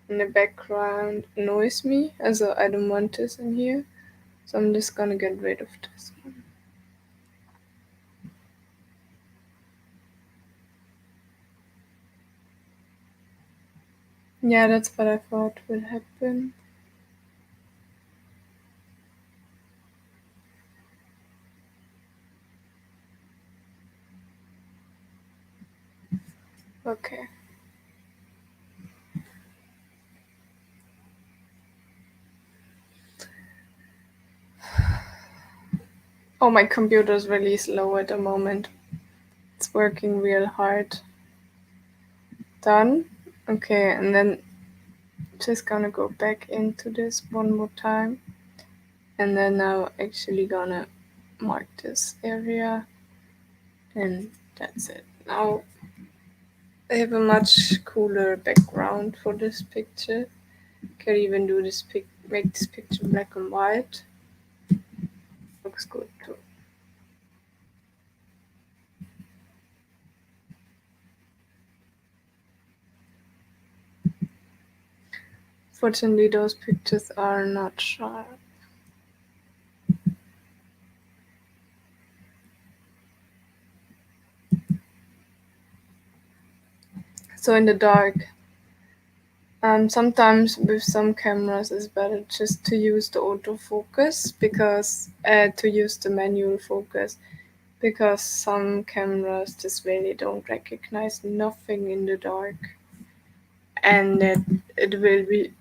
in the background annoys me, also I don't want this in here, so I'm just gonna get rid of this one. Yeah, that's what I thought would happen. Okay. Oh, my computer is really slow at the moment. It's working real hard. Done. Okay, and then just gonna go back into this one more time. And then now actually gonna mark this area. And that's it. Now I have a much cooler background for this picture. Can even do this make this picture black and white. Looks good too. Fortunately, those pictures are not sharp. So in the dark, sometimes with some cameras it's better just to use the autofocus because to use the manual focus because some cameras just really don't recognize nothing in the dark, and it will be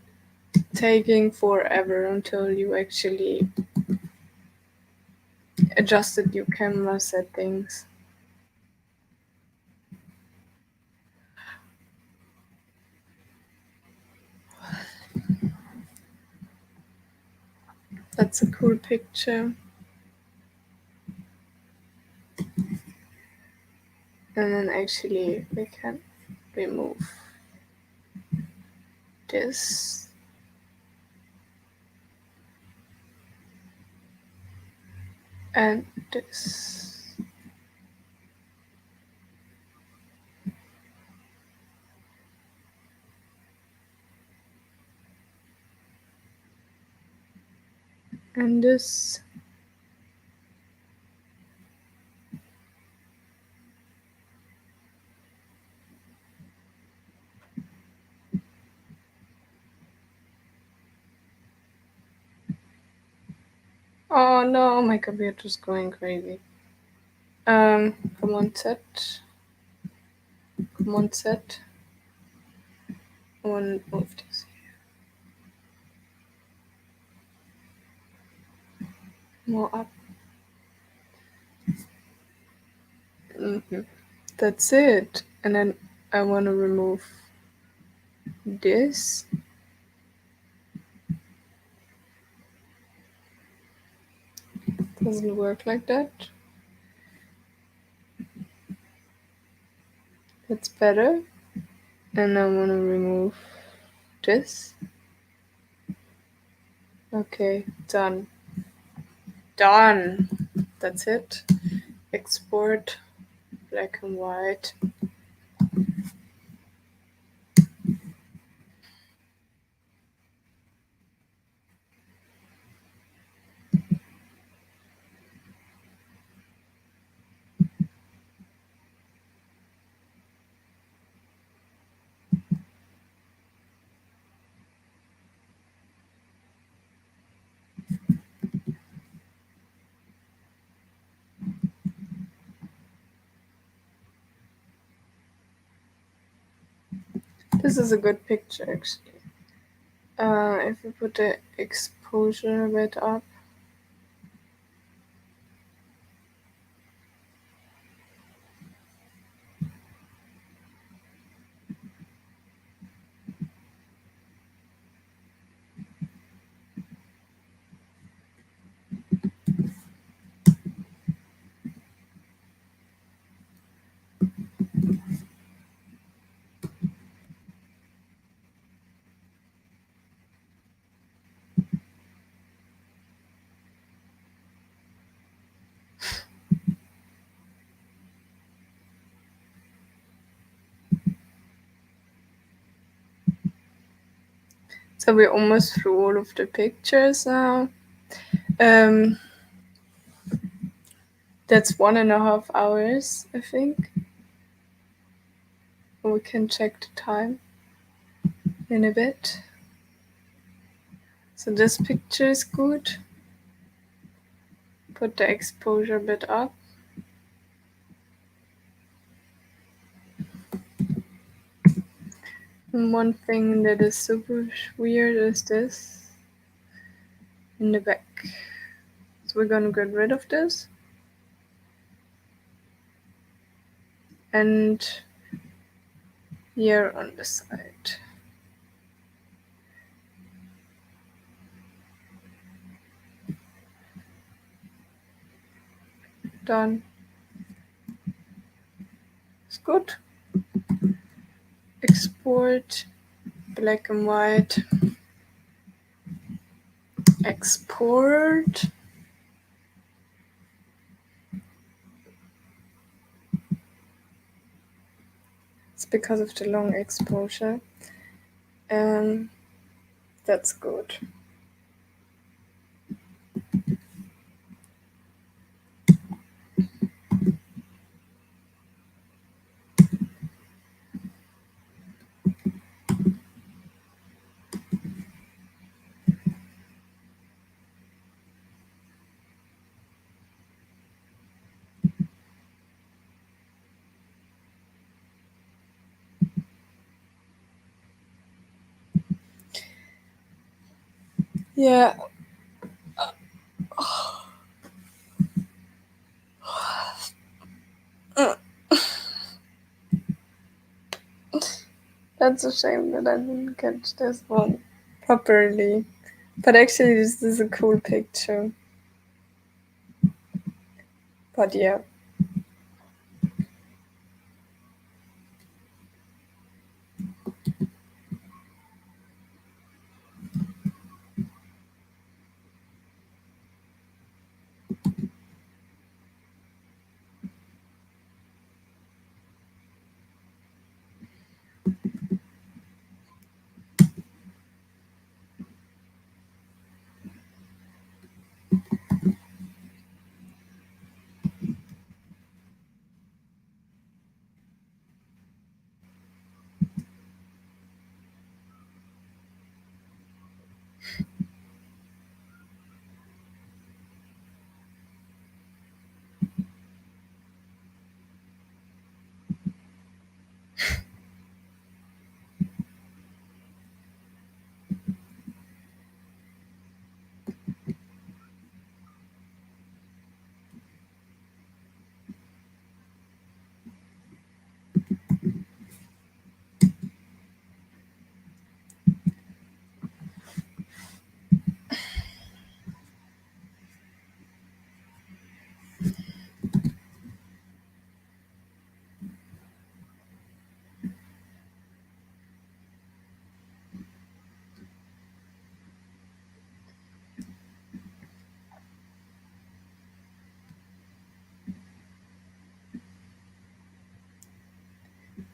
taking forever until you actually adjusted your camera settings. That's a cool picture. And then actually we can remove this. and this. And this. Oh no, my computer's going crazy. Come on, set. Come on, set. I want to move this here. More up. That's it. And then I want to remove this. Doesn't work like that. That's better. And I want to remove this. Okay, done. Done. That's it. Export black and white. This is a good picture actually. If we put the exposure a bit up. So we're almost through all of the pictures now. That's 1.5 hours, I think. We can check the time in a bit. So this picture is good. Put the exposure a bit up. And one thing that is super weird is this in the back. So we're gonna get rid of this. And here on the side. Done. It's good. Export, black and white. Export. It's because of the long exposure. That's good. Yeah. That's a shame that I didn't catch this one properly. But actually, this is a cool picture. But yeah.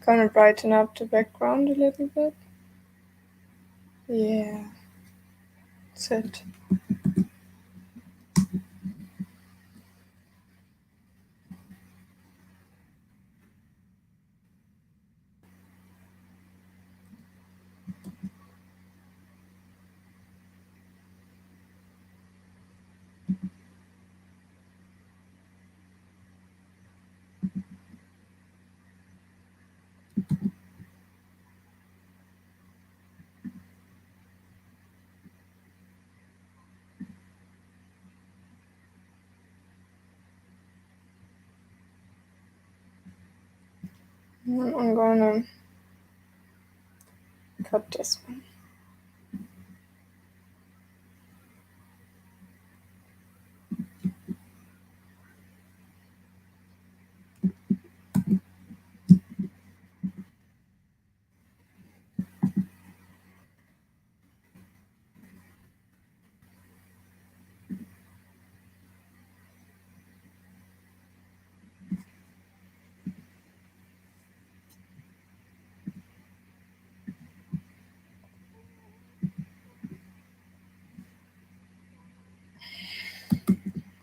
Gonna brighten up the background a little bit. Yeah. That's it. I'm gonna cut this one.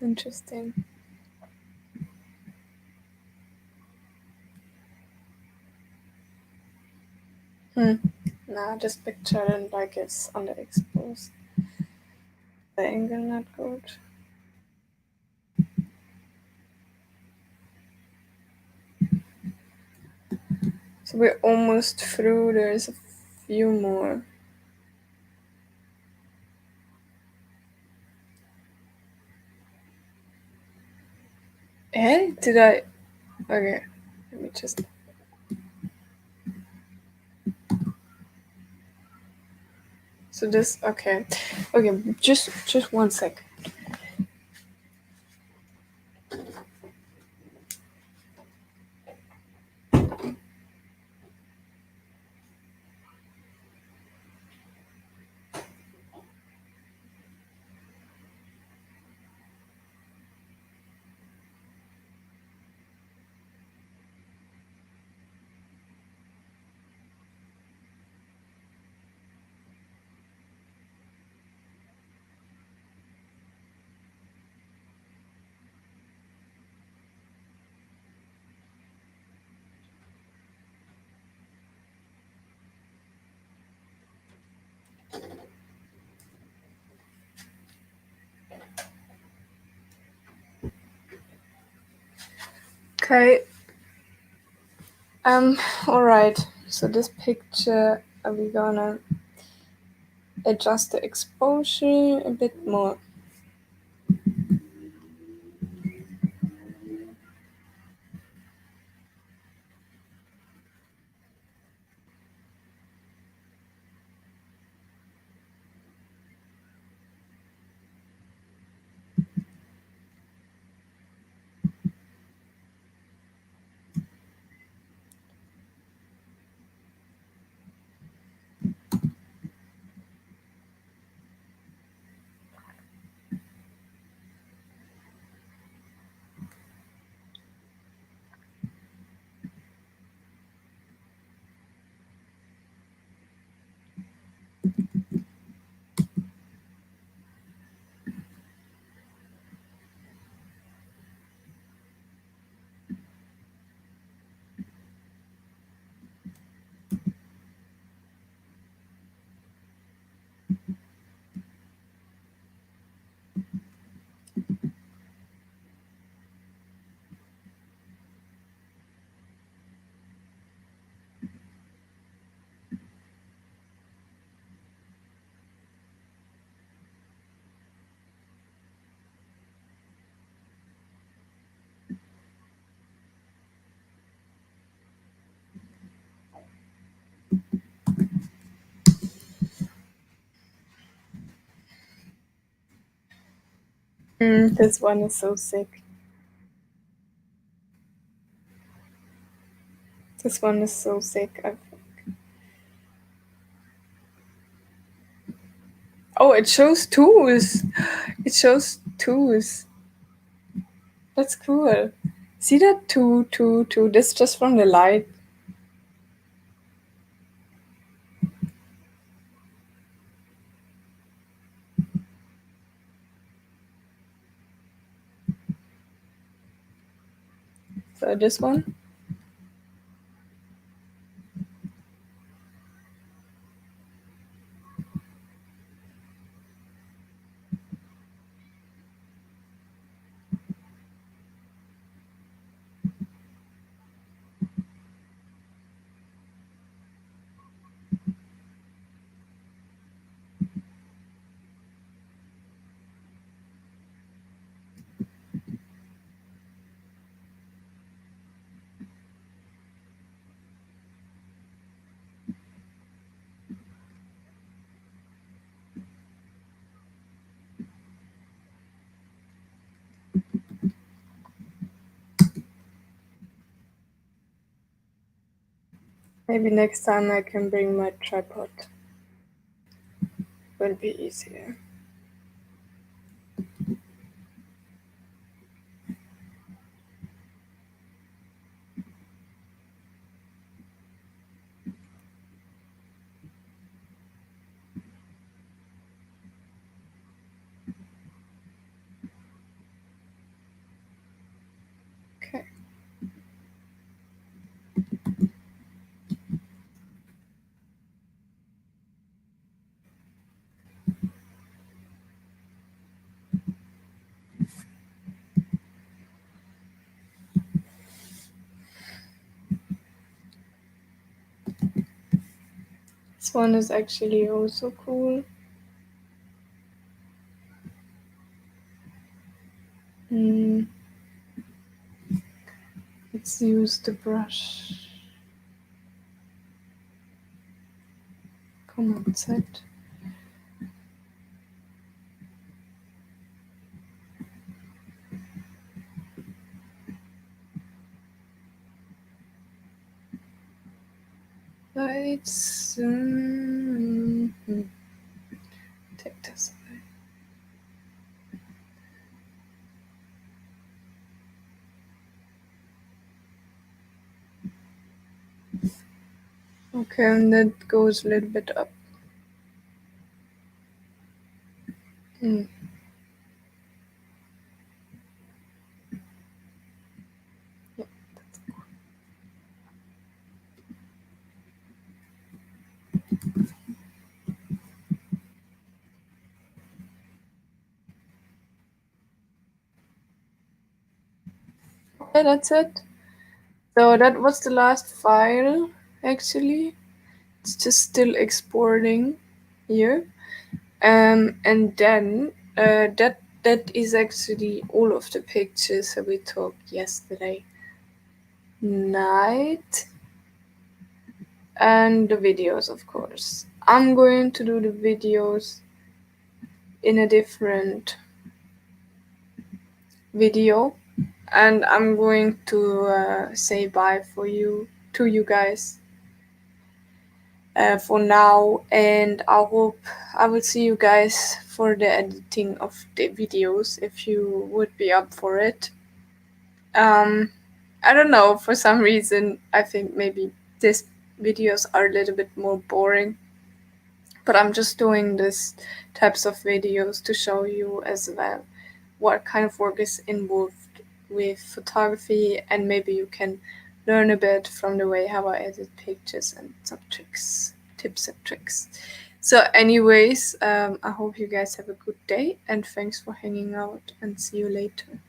Interesting. Nah, this picture I didn't like it's underexposed. The angle not good. So we're almost through. There's a few more. Eh? Did I? Okay. Let me just. So this. Okay. Okay. Just 1 sec. Okay. Alright. So this picture, are we gonna adjust the exposure a bit more? This one is so sick. This one is so sick. Oh, it shows twos. It shows twos. That's cool. See that? Two. This is just from the light. this one. Maybe next time I can bring my tripod. Will be easier. Okay. This one is actually also cool. Let's use the brush. Come on, set. Lights. Take this away. Okay, and that goes a little bit up. Yeah, that's cool. Okay, that's it. So that was the last file, actually. It's just still exporting here. And then that is actually all of the pictures that we took yesterday night, and the videos, of course. I'm going to do the videos in a different video, and I'm going to say bye to you guys for now, and I hope I will see you guys for the editing of the videos if you would be up for it. I don't know, for some reason I think maybe these videos are a little bit more boring, but I'm just doing this types of videos to show you as well what kind of work is involved with photography, and maybe you can learn a bit from the way how I edit pictures and some tips and tricks. So anyways, I hope you guys have a good day, and thanks for hanging out, and see you later.